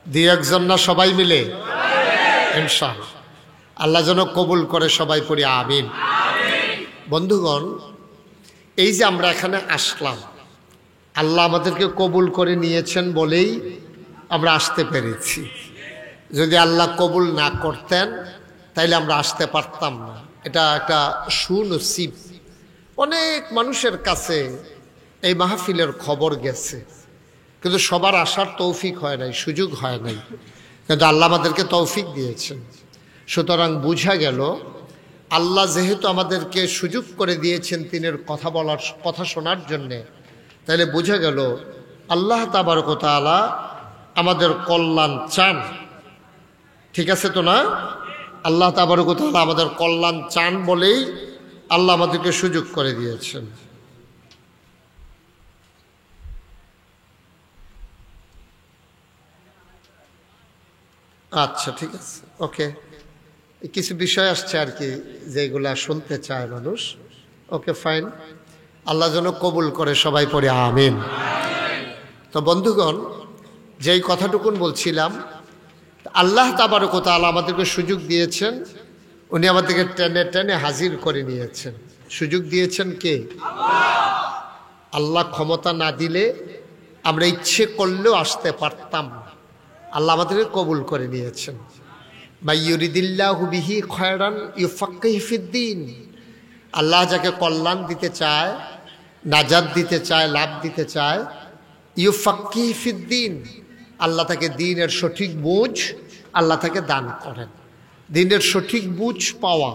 2-1জন না, সবাই মিলে ইনশাআল্লাহ। আল্লাহ যেন কবুল করে, সবাই পড়ি আমিন। বন্ধুগণ, এই যে আমরা এখানে আসলাম, আল্লাহ আমাদেরকে কবুল করে নিয়েছেন বলেই আমরা আসতে পেরেছি। যদি আল্লাহ কবুল না করতেন তাইলে আমরা আসতে পারতাম না। এটা একটা সুনসিব। অনেক মানুষের কাছে এই মাহফিলের খবর গেছে, কিন্তু সবার আসার তৌফিক হয় নাই, সুযোগ হয় নাই, কিন্তু আল্লাহ আমাদেরকে তৌফিক দিয়েছেন। সুতরাং বুঝা গেল আল্লাহ যেহেতু আমাদেরকে সুযোগ করে দিয়েছেন তিনের কথা বলার, কথা শোনার জন্যে, তাহলে বোঝা গেল আল্লাহ তাবারক ওয়া তাআলা আমাদের কল্যাণ চান। ঠিক আছে তো না? আল্লাহ তাবারক ওয়া তাআলা আমাদের কল্যাণ চান বলেই আল্লাহ আমাদেরকে সুযোগ করে দিয়েছেন। আচ্ছা, ঠিক আছে, ওকে। কিছু বিষয় আসছে আর কি, যেগুলা শুনতে চায় মানুষ। ওকে, ফাইন। আল্লাহ যেন কবুল করে, সবাই পড়ে আমিন। তো বন্ধুগণ, যেই কথাটুকুন বলছিলাম, আল্লাহ তাবারক ওয়া তাআলা আমাদেরকে সুযোগ দিয়েছেন, উনি আমাদেরকে টেনে টেনে হাজির করে নিয়েছেন। সুযোগ দিয়েছেন কে? আল্লাহ ক্ষমতা না দিলে আমরা ইচ্ছে করলেও আসতে পারতাম না। আল্লাহ আমাদেরকে কবুল করে নিয়েছেন। মাইয়ুরিদিল্লাহু বিহি খায়রান ইউফাক্কিহু ফিদ্দীন। আল্লাহ যাকে কল্যাণ দিতে চায়, নাজাত দিতে চায়, লাভ দিতে চায়, ইউফাক্কিহু ফিদ্দীন, আল্লাহ তাকে দ্বীনের সঠিক বুঝ আল্লাহ তাকে দান করেন। দ্বীনের সঠিক বুঝ পাওয়া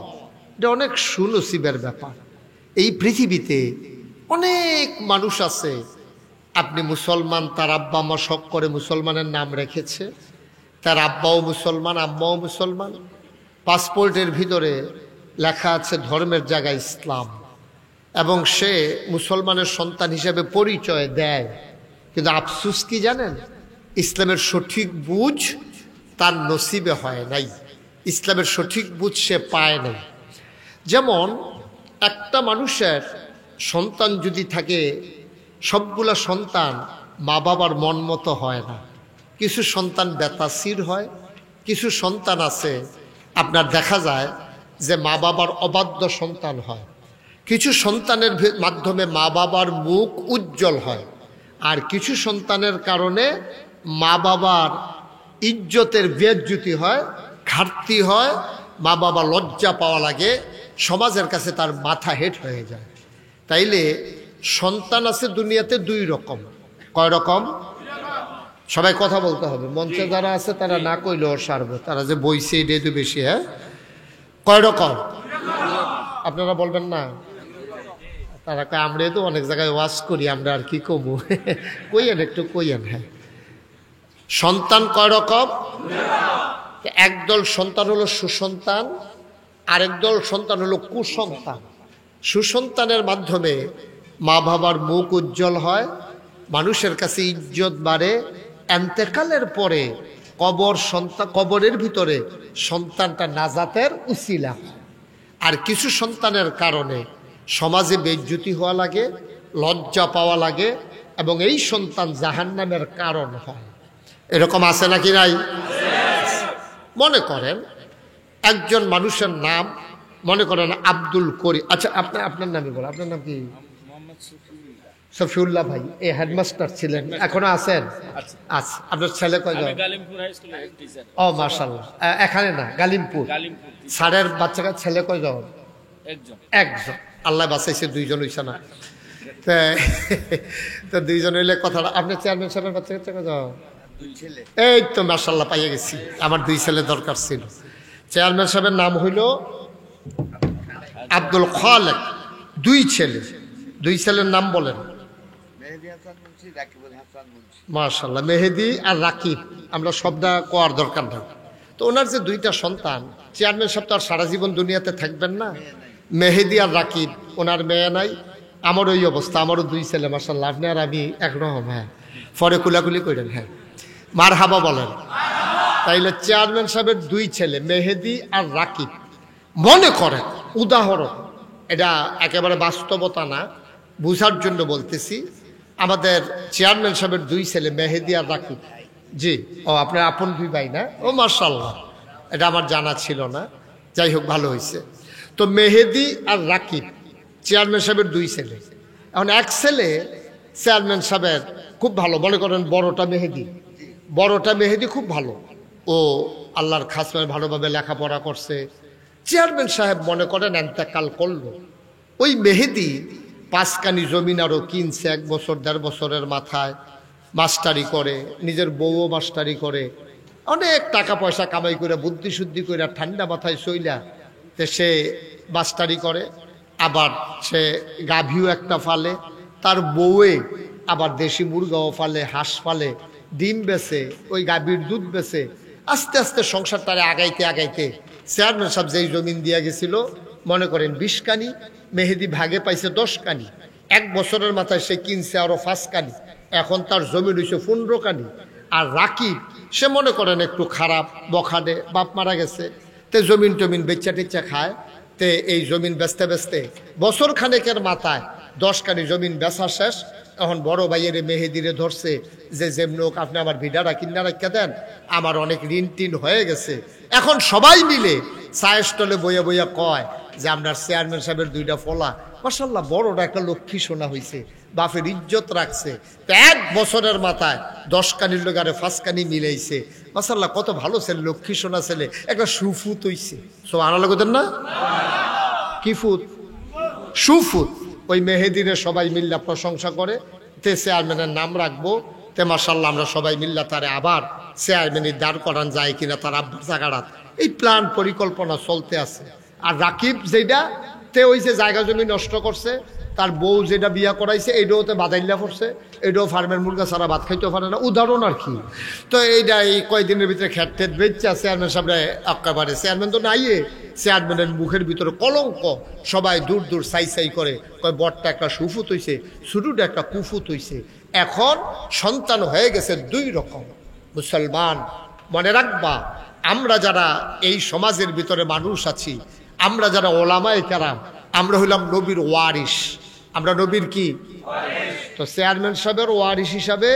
এটা অনেক সুনসিবের ব্যাপার। এই পৃথিবীতে অনেক মানুষ আছে, আপনি মুসলমান, তার আব্বা আম্মা শখ করে মুসলমানের নাম রেখেছে, তার আব্বাও মুসলমান, আম্মাও মুসলমান, পাসপোর্টের ভিতরে লেখা আছে ধর্মের জায়গায় ইসলাম, এবং সে মুসলমানের সন্তান হিসেবে পরিচয় দেয়। কিন্তু আফসুস কি জানেন? ইসলামের সঠিক বুঝ তার নসিবে হয় নাই, ইসলামের সঠিক বুঝ সে পায় নাই। যেমন একটা মানুষের সন্তান যদি থাকে, সবগুলা সন্তান মা বাবার মন মতো হয় না। কিছু সন্তান বেতাসির হয়, কিছু সন্তান আছে আপনার দেখা যায় যে মা বাবার অবাধ্য সন্তান হয়। কিছু সন্তানের মাধ্যমে মা বাবার মুখ উজ্জ্বল হয়, আর কিছু সন্তানের কারণে মা বাবার ইজ্জতের বেজ্জতি হয়, ঘাটতি হয়, মা বাবা লজ্জা পাওয়া লাগে, সমাজের কাছে তার মাথা হেট হয়ে যায়। তাইলে সন্তান আছে দুনিয়াতে 2 রকম। কয় রকম? সবাই কথা বলতে হবে। মঞ্চে যারা আছে তারা না কইলেও সারবে, তারা যে বইছে এটাই তো বেশি। হ্যাঁ, কয় রকম? আপনারা বলবেন না? তারা কয় আমরা তো অনেক জায়গায় ওয়াজ করি, আমরা আর কি কমু। কইয়েন, একটু কইয়েন। হ্যাঁ, সন্তান কয় রকম? একদল সন্তান হলো সুসন্তান, আরেক দল সন্তান হলো কুসন্তান। সুসন্তানের মাধ্যমে মা বাবার মুখ উজ্জ্বল হয়, মানুষের কাছে ইজ্জত বাড়ে, এন্তেকালের পরে কবরের ভিতরে সন্তানটা নাজাতের উসিলা হয়। আর কিছু সন্তানের কারণে সমাজে বেইজ্জতি হওয়া লাগে, লজ্জা পাওয়া লাগে, এবং এই সন্তান জাহান্নামের কারণ হয়। এরকম আছে নাকি নাই? মনে করেন একজন মানুষের নাম মনে করেন আব্দুল করিম, আচ্ছা আপনার নামে বলো, আপনার নাম কি? সফিউল্লাহ ভাই এই হেডমাস্টার ছিলেন, এখনো আছেন? আচ্ছা, আপনার ছেলে কয়জন? ও মাশাআল্লাহ, এখানে না গালিমপুর। স্যারের বাচ্চাকার ছেলে কয়জন? একজন। আল্লাহ বাঁচাইছে, দুইজন হইছে না তো দুইজন হইলে কথাটা। আপনার চেয়ারম্যান সাহেবের বাচ্চা কাচ্চা কয়জন? এই তো মাশাআল্লাহ পাইয়ে গেছি, আমার 2 ছেলে দরকার ছিল। চেয়ারম্যান সাহেবের নাম হইল আব্দুল খালেক, 2 ছেলে। 2 ছেলের নাম বলেন। মাশাআল্লাহ, মেহেদি আর রাকিব। আমরা শব্দটা কোয়ার দরকার না। তো ওনার যে 2টা সন্তান, চেয়ারম্যান সাহেব তো আর সারা জীবন দুনিয়াতে থাকবেন না। মেহেদি আর রাকিব, ওনার মেয়ে নাই। আমার ওই অবস্থা, আমারও 2 ছেলে মাশাআল্লাহ। আপনি আর আমি একরকম। হ্যাঁ, পরে কুলাকুলি করেন। হ্যাঁ, মারহাবা বলেন। তাইলে চেয়ারম্যান সাহেবের 2 ছেলে মেহেদি আর রাকিব। মনে করেন, উদাহরণ, এটা একেবারে বাস্তবতা না, বুঝার জন্য বলতেছি। আমাদের চেয়ারম্যান সাহেবের 2 ছেলে মেহেদি আর রাকিব। জি, ও আপনার আপন 2 ভাই না? ও মাশাআল্লাহ, এটা আমার জানা ছিল না। যাই হোক, ভালো হয়েছে। তো মেহেদি আর রাকিব চেয়ারম্যান সাহেবের 2 ছেলে। এখন এক ছেলে চেয়ারম্যান সাহেবের খুব ভালো, মনে করেন বড়টা মেহেদি খুব ভালো। ও আল্লাহর খাসমায় ভালোভাবে লেখাপড়া করছে। চেয়ারম্যান সাহেব মনে করেন এন্তেকাল করলো। ওই মেহেদি 5 কানি জমিন আরও কিনছে 1 বছর 1.5 বছরের মাথায়। মাস্টারি করে, নিজের বউও মাস্টারি করে, অনেক টাকা পয়সা কামাই করে, বুদ্ধি শুদ্ধি করে ঠান্ডা মাথায় চইলা সে মাস্টারি করে। আবার সে গাভীও একটা ফালে, তার বউয়ে আবার দেশি মুরগাও ফালে, হাঁস ফালে, ডিম বেচে, ওই গাভীর দুধ বেচে। আস্তে আস্তে সংসারটারে আগাইতে চেয়ারম্যান সাহেব যেই জমিন দিয়া গেছিল, মনে করেন 20 কানি, মেহেদি ভাগে পাইছে 10 কানি। 1 বছরের মাথায় সে কিনছে আরো 5 কানি। এখন তার জমিন হয়েছে 15 কানি। আর রাকিব সে মনে করেন একটু খারাপ, বখাটে, বাপ মারা গেছে, তে জমিন টমিন বেচা টেচা খায়। তে এই জমিন বেচতে বছর খানেকের মাথায় 10 কানি জমিন বেচা শেষ। এখন বড় ভাইয়ের মেহেদিরে ধরছে যে যেমনোক আপনি আমার ভিডারা কিনা রাখা দেন, আমার অনেক ঋণ টিন হয়ে গেছে। এখন সবাই মিলে চায়ের স্টলে বইয়া বইয়া কয় যে আপনার চেয়ারম্যান সাহেবের 2টা ফলা মাশাআল্লাহ, বড়টা একটা লক্ষ্মী সোনা হয়েছে, বাপের ইজ্জত রাখছে। 1 বছরের মাথায় 10 কানির লোক আরে 5 কানি মিলাইছে। মাশাআল্লাহ, কত ভালো ছেলে, লক্ষ্মী সোনা ছেলে, একটা সুফুত হইছে। সো আনালা কোদেন না, কি ফুত? সুফুত। ওই মেহেদিনে সবাই মিল্লা প্রশংসা করে, তে চেয়ারম্যানের নাম রাখবো। তে মাশাআল্লাহ আমরা সবাই মিল্লা তারে আবার চেয়ারম্যানের দাঁড় করান যায় কিনা তার আব্বার জায়গাটা, এই প্ল্যান পরিকল্পনা চলতে আছে। আর রাকিব যেটা তে ওই যে জায়গা জমি নষ্ট করছে, তার বউ যেটা বিয়া করাইছে এইটাও তে বাদাইল্লা করছে, এইটাও ফার্মের মুরগা ছাড়া ভাত খাইতেও পারে না, উদাহরণ আর কি। তো এইটা এই কয়েকদিনের ভিতরে খেট ঠেট বেচছে চেয়ারম্যান সাহেব একেবারে। চেয়ারম্যান তো নাইয়ে, চেয়ারম্যানের মুখের ভিতরে কলঙ্ক। সবাই দূর দূর সাই করে কয় বড়টা একটা সুফুত হইছে, ছোটটা একটা কুফুত হইছে। এখন সন্তান হয়ে গেছে 2 রকম। মুসলমান মনে রাখবা, আমরা যারা এই সমাজের ভিতরে মানুষ আছি, আমরা যারা ওলামায়ে কেরাম, আমরা হইলাম নবীর ওয়ারিস। আমরা নবীর কি? তো চেয়ারম্যান সাহেবের ওয়ারিস হিসাবে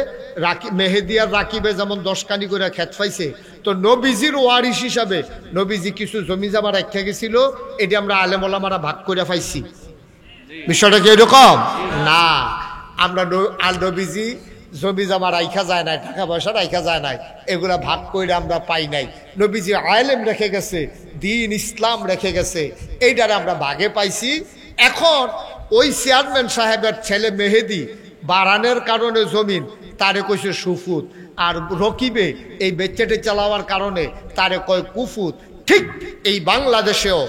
মেহেদি আর রাকিবে যেমন 10 কানি করে খেত পাইছে, তো নবীজির ওয়ারিস হিসাবে নবীজি কিছু জমি জামা রেখে গেছিল, এটি আমরা আলেম ওলামারা ভাগ করে পাইছি। বিষয়টা কি এরকম না? আমরা নবীজি জমি জমা রাইখা যায় নাই, টাকা পয়সা রাইখা যায় নাই, এগুলা ভাগ করে আমরা পাই নাই। নবীজি আলেম রেখে গেছে, দিন ইসলাম রেখে গেছে, এইটারে আমরা ভাগে পাইছি। এখন ওই চেয়ারম্যান সাহেবের ছেলে মেহেদি বাড়ানোর কারণে জমিন তারে কইছে সুফুত, আর রকিবে এই বেচ্চাটে চালাওয়ার কারণে তারে কয় কুফুত। ঠিক এই বাংলাদেশেও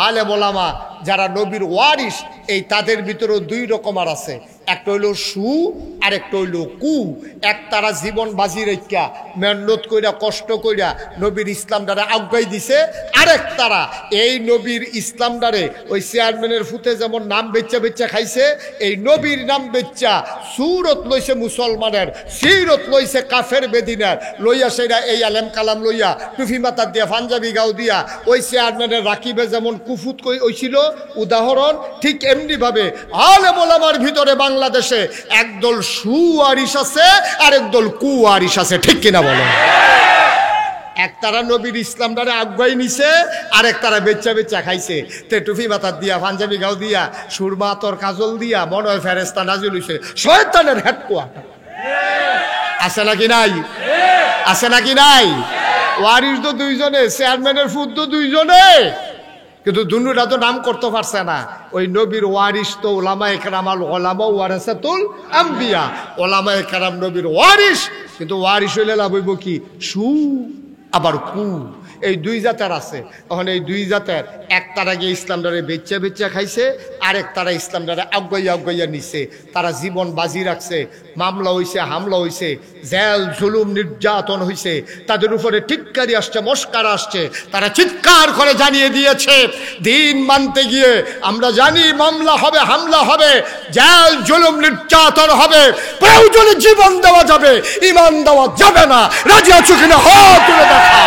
আলেম ওলামা যারা নবীর ওয়ারিস, এই তাদের ভিতরেও 2 রকমার আছে। একটা হইল সু আর একটা হইল কু। এক তারা জীবন বাজি রেখা মেহনত কইরা কষ্ট কইরা নবীর ইসলামটারে আজ্ঞাই দিছে, আরেক তারা এই নবীর ইসলামটারে ওই চেয়ারম্যানের ফুতে যেমন নাম বেচ্চা খাইছে, এই নবীর নাম বেচ্চা সুরত লইছে মুসলমানের, সিরত লইছে কাফের বেদিনার, লইয়া সেটা এই আলেম কালাম লইয়া টুফি মাতার দিয়া পাঞ্জাবি গাও দিয়া ওই চেয়ারম্যানের রাকিবে যেমন কুফুত হইছিল উদাহরণ, ঠিক এমনি ভাবে আলেম ওলামার ভিতরে বাংলাদেশে একদল সুয়ারিস আছে আর একদল কুয়ারিস আছে। ঠিক কিনা বলো? একতারা নবীর ইসলামটারে আগুয়াই নিছে, আর একতারা বেচ্চা বেচ্চা খাইছে। তে টুপি মাথার দিয়া, পাঞ্জাবি গাও দিয়া, সুরমা তোর কাজল দিয়া মনে হয় ফেরেস্তা নাজিল হইছে। শয়তানের হেডকোয়ার্টার আছে নাকি নাই? আছে নাকি নাই? ওয়ারিশ তো দুইজনে, চেয়ারম্যানের ফুদ তো দুইজনে, কিন্তু দুনুরা তো নাম করতে পারছে না। ওই নবীর ওয়ারিশ তো ওলামায়ে কেরাম, আল উলামা ওয়ারাসাতুল আম্বিয়া, ওলামায়ে কেরাম নবীর ওয়ারিশ। কিন্তু ওয়ারিশ হইলে লাভ হইব কি? সু আবার কু, এই দুই জাতের আছে। তখন এই দুই জাতের একতারা গিয়ে ইসলামটারে বেচ্চা বেচ্চা খাইছে, আরেক তারা ইসলামটারে আগাইয়া আগাইয়া নিছে। তারা জীবন বাজি রাখছে, মামলা হইছে, হামলা হইছে, জেল জুলুম নির্যাতন হইছে, তাদের উপরে টিটকারি আসছে, মস্কার আসছে। তারা চিৎকার করে জানিয়ে দিয়েছে দিন মানতে গিয়ে আমরা জানি মামলা হবে, হামলা হবে, জেল জুলুম নির্যাতন হবে, প্রয়োজনে জীবন দেওয়া যাবে, ঈমান দেওয়া যাবে না। রাজি আছো কিনা হাত তুলে দেখা।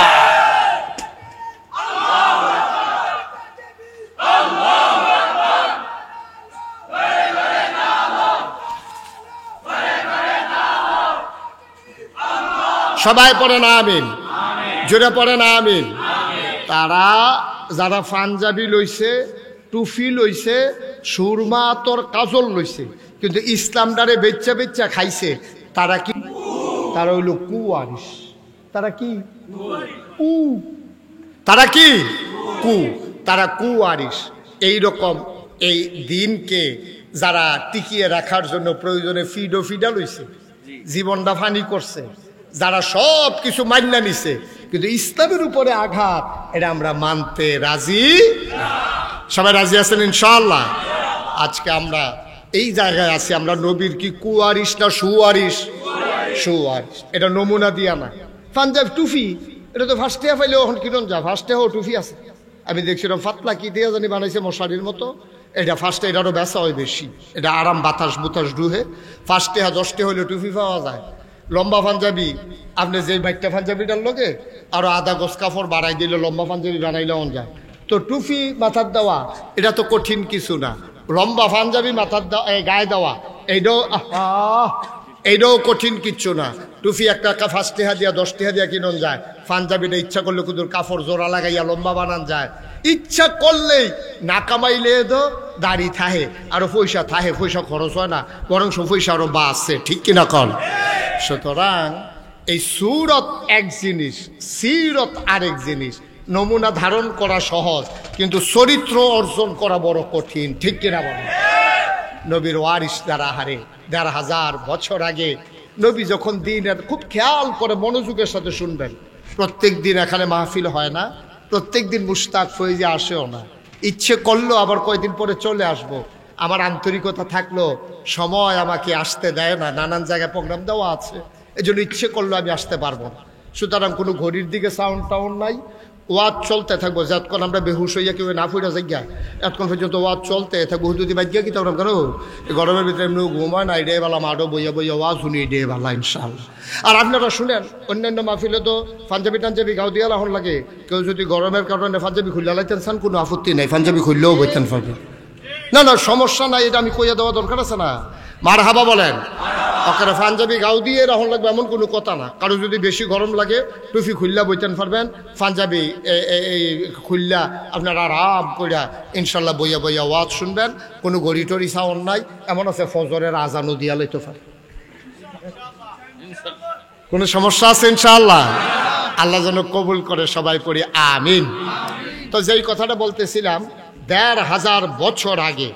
সবাই পড়ে না আমিন, জোরে পড়ে না আমিন। তারা যারা পাঞ্জাবি লইছে, টুফি লইছে, সুরমা তোর কাজল লইছে, কিন্তু ইসলামটারে বেচ্চা বেচ্চা খাইছে, তারা কি? তারা হইল কুয়ারিশ। তারা কি? কু। তারা কি? কু। তারা কুয়ারিশ। এইরকম এই দিনকে যারা টিকিয়ে রাখার জন্য প্রয়োজনে ফিডা লইছে, জীবনটা ফানি করছে, যারা সব কিছু মান্য নিছে, কিন্তু ইসলামের উপরে আঘাত, এটা আমরা মানতে রাজি। সবাই রাজি আছেন ইনশাআল্লাহ? আজকে আমরা এই জায়গায় আছি, আমরা নবীর কি কুয়ারিশ না সুয়ারিশ? সুয়ারিশ। এটা নমুনা দিয়া না। পাঞ্জাব টুফি এটা তো ফার্স্টে পাইলে এখন কিরণ যা, ফার্স্টে টুফি আছে। আমি দেখছিলাম ফাতলা কি দিয়ে জানি বানাইছে মশারির মতো। এটা ফার্স্টে, এটারও বেচা হয় বেশি, এটা আরাম বাতাস বুতাস ডুহে। ফার্স্টে 10টে হইলে টুফি পাওয়া যায়। লম্বা পাঞ্জাবি আপনি যে বাইকটা পাঞ্জাবিটার লোকে আরো আধা গজ কাপড় বাড়াই দিলে লম্বা পাঞ্জাবি বানাইলে অন যায়। তো টুপি মাথার দেওয়া এটা তো কঠিন কিছু না। লম্বা পাঞ্জাবি মাথার গায়ে দেওয়া এইটাও কঠিন কিচ্ছু না। টুপি একটা 5 টাকা দিয়া 10 টাকা দিয়া কিনন যায়। পাঞ্জাবিটা ইচ্ছা করলে কুদুর কাপড় জোড়া লাগাইয়া লম্বা বানান যায়। ইচ্ছা করলেই না কামাইলে তো দাড়ি থাহে, আরো পয়সা থাহে, পয়সা খরচ হয় না, বরং পয়সা আরো বাড়ছে। ঠিক কিনা কন? সুতরাং এই সুরত এক জিনিস, সিরত আরেক জিনিস। নমুনা ধারণ করা সহজ, কিন্তু চরিত্র অর্জন করা বড় কঠিন। ঠিক কিনা বলেন? নবীর ওয়ারিস যারা হারে 1500 বছর আগে নবী যখন দিনের, খুব খেয়াল করে মনোযোগের সাথে শুনবেন, প্রত্যেক দিন এখানে মাহফিল হয় না, প্রত্যেক দিন মুশতাক ফয়েজি আসেও না। ইচ্ছে করলো আবার কয়দিন পরে চলে আসবো, আমার আন্তরিকতা থাকলো, সময় আমাকে আসতে দেয় না, নানান জায়গায় প্রোগ্রাম দেওয়া আছে, এই জন্য ইচ্ছে করলো আমি আসতে পারবো না। সুতরাং কোনো ঘড়ির দিকে সাউন্ড টাউন্ড নাই, ওয়াজ চলতে থাকবো। যতক্ষণ আমরা বেহুশ হইয়া কেউ না ফুটা যাইয়া এতক্ষণ পর্যন্ত ওয়াজ চলতে থাকবো। যদি বাজ্ঞা কি তখন কেন গরমের ভিতরে এমনি ঘুমায় না, এটাই বেলা মাঠও বইয়া বইয়া ওয়াজ শুনি, এটাই বেলা ইনশাআল্লাহ। আর আপনারা শুনেন, অন্যান্য মাহফিলে তো পাঞ্জাবি টাঞ্জাবি গাও দিয়া লাহন লাগে। কেউ যদি গরমের কারণে পাঞ্জাবি খুললে লাইতেন চান, কোনো আপত্তি নাই, পাঞ্জাবি খুললেও বইতেন পারবেন। না না, সমস্যা নাই, এটা আমি কইয়া দেওয়া দরকার আছে না? মার হাবা বলেন। ওখানে পাঞ্জাবি গাও দিয়ে রাহন লাগবে এমন কোনো কথা না। কারো যদি বেশি গরম লাগে টুপি খুললা বইতেন পারবেন, পাঞ্জাবি এই খুললা আপনারা আরাম কইরা ইনশাল্লাহ বইয়া বইয়া ওয়াজ শুনবেন। কোনো গড়ি টড়ি সাউন্ড নাই। এমন আছে ফজরের আজানও দিয়া লইতে পারে, কোনো সমস্যা আছে ইনশাআল্লাহ? আল্লাহ যেন কবুল করে, সবাই পড়ি আমিন। তো যেই কথাটা বলতেছিলাম, 1500 বছর আগে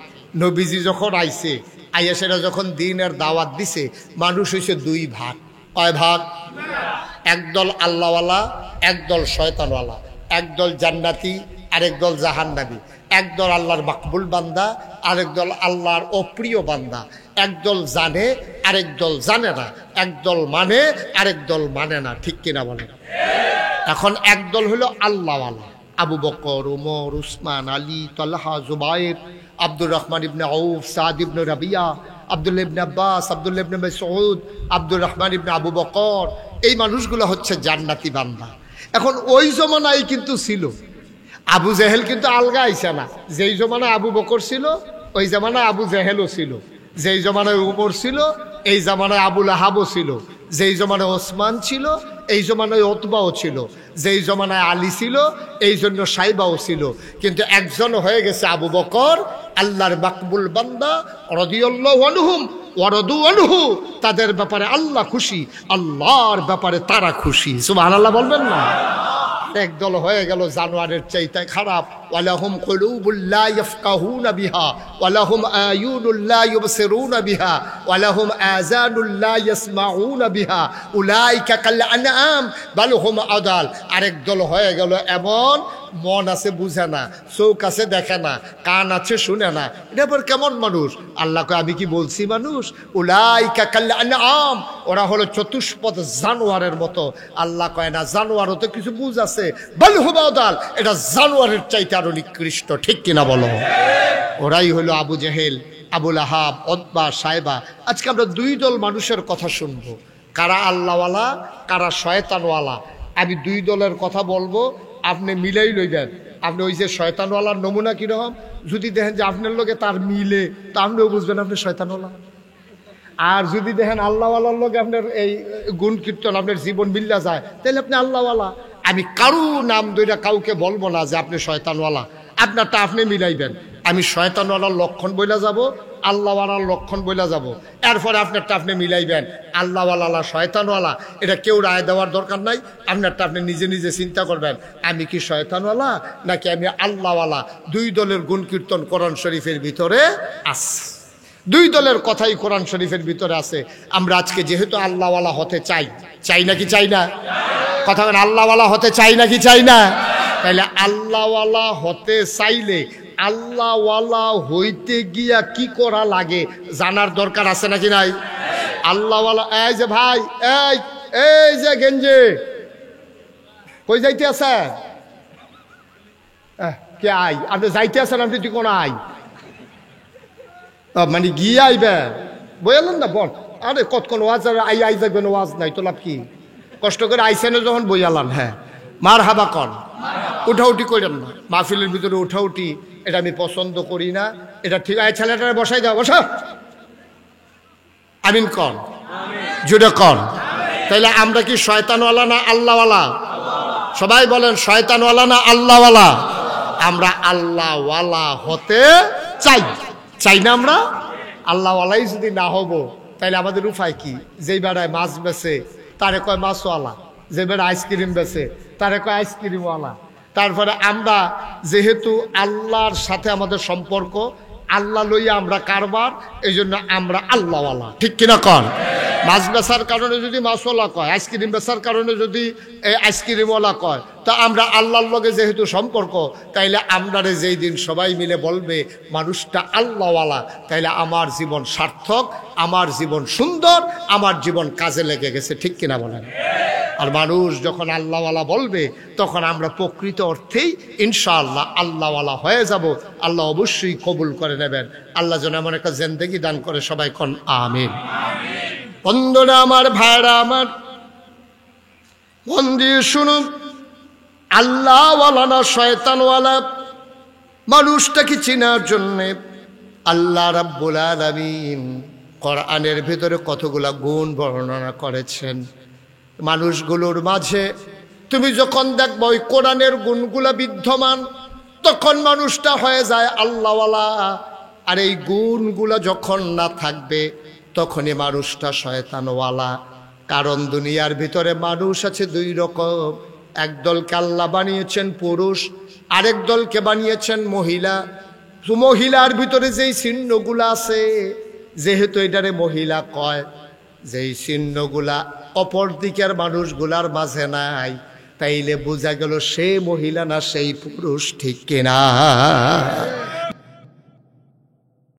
নবীজি যখন আইছে, আইয়াসেরা যখন দিনের দাওয়াত দিছে, মানুষ হয়েছে 2 ভাগ। কয় ভাগ? একদল আল্লাহওয়ালা, একদল শয়তানওয়ালা, একদল জান্নাতি, আরেক দল জাহান্নামী, একদল আল্লাহর মাকবুল বান্দা, আরেক দল আল্লাহর অপ্রিয় বান্দা, একদল জানে আরেক দল জানে না, একদল মানে আরেক দল মানে না। ঠিক কিনা বলেন? এখন একদল হলো আল্লাহওয়ালা, আবু বকর, ওমর, উসমান, আলী, তালহা, জুবাইর, আব্দুর রহমান ইবনে আউফ, সাদ ইবনে রাবিয়া, আব্দুল্লাহ ইবনে আব্বাস, আব্দুল্লাহ ইবনে মাসউদ, আব্দুর রহমান ইবনে আবু বকর, এই মানুষগুলো হচ্ছে জান্নাতি বান্দা। এখন ওই জমানায় কিন্তু ছিল, আবু জেহেল কিন্তু আলগা আইসা না। যেই জমানায় আবু বকর ছিল, ওই জমানায় আবু জেহেলও ছিল। যেই জমানায় উমর ছিল, এই জমানায় আবুল আহাবও ছিল। যেই জমানায় ওসমান ছিল, এই জমানায় উতবাও ছিল, যেই জমানায় আলী ছিল এই জন্য সাইবাও ছিল, কিন্তু একজন হয়ে গেছে আবু বকর, আল্লাহর মাকবুল বান্দা রাদিয়াল্লাহু আনহুম ওয়া রাদু আনহু। তাদের ব্যাপারে আল্লাহ খুশি, আল্লাহর ব্যাপারে তারা খুশি। সুবহানাল্লাহ বলবেন না? একদল হয়ে গেল জানোয়ারের চাইতে খারাপ। ওয়ালাহুম কুলুবুল লা ইয়াফকাহুনা বিহা ওয়ালাহুম আয়ুনুল লা ইউবসিরুনা বিহা ওয়ালাহুম আযানুল লা ইয়াসমাউনা বিহা উলাইকা কাল আনআম বাল হুম আদাল। আরেক দল হয়ে গেল এমন, মন আছে বুঝে না, চোখ আছে দেখে না, কান আছে শুনে না। এটা আবার কেমন মানুষ? আল্লাহ কয় আমি কি বলছি মানুষ? উলাইকা কাল আনআম, ওরা হলো চতুষ্পদ জানোয়ারের মতো। আল্লাহ কয় না, জানোয়ারও তো কিছু বুঝ আছে, বাল হুম আদাল, এটা জানোয়ারের চাইতে আরো নিকৃষ্ট। ঠিক কিনা বলো? ওরাই হলো আবু জেহেল, আবু লাহাব, উতবা, সাইবা। আজকে আমরা দুই দল মানুষের কথা শুনবো, কারা আল্লাহওয়ালা, কারা শয়তানওয়ালা। আমি দুই দলের কথা বলবো, আপনি মিলাই লইবেন। আপনি ওই যে শয়তানওয়ালার নমুনা কিরকম, যদি দেখেন যে আপনার লোকে তার মিলে, তা আপনিও বুঝবেন আপনি শয়তানওয়ালা। আর যদি দেখেন আল্লাহওয়ালার লোকে আপনার এই গুণ কীর্তন, আপনার জীবন মিল্লা যায়, তাহলে আপনি আল্লাহওয়ালা। আমি কারু নাম ধরে কাউকে বলবো না যে আপনি শয়তানওয়ালা, আপনারটা আপনি মিলাইবেন। আমি শয়তানওয়ালার লক্ষণ বইলা যাব, আল্লাহওয়ালার লক্ষণ বইলা যাব, এরপরে আপনারটা আপনি মিলাইবেন। আল্লাহওয়ালা শয়তানওয়ালা এটা কেউ রায় দেওয়ার দরকার নাই, আপনারটা আপনি নিজে নিজে চিন্তা করবেন, আমি কি শয়তানওয়ালা নাকি আমি আল্লাহওয়ালা। দুই দলের গুণ কীর্তন কোরআন শরীফের ভিতরে আছে, দুই দলের কথাই কোরআন শরীফের ভিতরে আছে। আমরা আজকে যেহেতু আল্লাহওয়ালা হতে চাই, চাই নাকি চাই না? কথা বলেন, আল্লাহওয়ালা হতে চাই নাকি চাই না? তাহলে আল্লাহওয়ালা হতে চাইলে আল্লাহওয়ালা হইতে গিয়া কি করা লাগে জানার দরকার আছে নাকি নাই? আল্লাহওয়ালা, এই যে ভাই, এই যে গেঞ্জি, কই যাইতে আছে? কে আই? আপনি যাইতে আছেন, আপনি তুই কোন আই? মানে গিয়ে আইবে বইলেন না বল। আরে কতক্ষণ ওয়াজ, আই যাবেন, ওয়াজ নাই তো লাভ কি? কষ্ট করে আইসেনে যখন বইয়ালাম, হ্যাঁ মার হাবা কন, উঠাউটি করেন না। মাহফিলের ভিতরে উঠাউটি এটা আমি পছন্দ করি না, এটা ঠিক। আয় ছেলেটারে বসাই দাও, বসা। আমিন কন, জুড়ে কন। তাইলে আমরা কি শয়তানওয়ালা না আল্লাহওয়ালা? সবাই বলেন, শয়তানওয়ালা না আল্লাহওয়ালা? আমরা আল্লাহওয়ালা হতে চাই, চাই না? আমরা আল্লাহওয়ালাই যদি না হব তাইলে আমাদের উপায় কি? যেই বেড়ায় মাছ বেছে তারে কয় মাছওয়ালা, যে বেড়া আইসক্রিম বেছে তারে কয় আইসক্রিমওয়ালা। তারপরে আমরা যেহেতু আল্লাহর সাথে আমাদের সম্পর্ক, আল্লাহ লইয়া আমরা কারবার, এই জন্য আমরা আল্লাহওয়ালা। ঠিক কিনা কন? মাছ বেচার কারণে যদি মাছওয়ালা কয়, আইসক্রিম বেচার কারণে যদি আইসক্রিমওয়ালা কয়, তা আমরা আল্লাহর লগে যেহেতু সম্পর্ক, তাইলে আমরারে যেই দিন সবাই মিলে বলবে মানুষটা আল্লাহওয়ালা, তাইলে আমার জীবন সার্থক, আমার জীবন সুন্দর, আমার জীবন কাজে লেগে গেছে। ঠিক কিনা বলেন? আর মানুষ যখন আল্লাহওয়ালা বলবে তখন আমরা প্রকৃত অর্থেই ইনশাআল্লাহ আল্লাহওয়ালা হয়ে যাব। আল্লাহ অবশ্যই কবুল করে নেবেন। আল্লাহ যেন এমন একটা জিন্দেগি দান করে, সবাই কোন আমিন। বন্ধুরা আমার, ভাইরা আমার, মন দিয়ে শুনুন, আল্লাহওয়ালা না শয়তানওয়ালা, মানুষটাকে চেনার জন্যে আল্লাহ রাব্বুল আলামিন কোরআনের ভিতরে কতগুলা গুণ বর্ণনা করেছেন। মানুষগুলোর মাঝে তুমি যখন দেখবো ওই কোরআনের গুণগুলা বিদ্যমান, তখন মানুষটা হয়ে যায় আল্লাহওয়ালা। আর এই গুণগুলা যখন না থাকবে তখনই মানুষটা শয়তানওয়ালা। কারণ দুনিয়ার ভিতরে মানুষ আছে দুই রকম, একদলকে আল্লাহ বানিয়েছেন পুরুষ, আরেক দলকে বানিয়েছেন মহিলা। মহিলার ভিতরে যেই চিহ্নগুলা আছে, যেহেতু এটারে মহিলা কয়, যেই চিহ্নগুলা অপর দিকের মানুষগুলার মাঝে নাই, তাইলে বোঝা গেল সে মহিলা না সেই পুরুষ। ঠিক কিনা?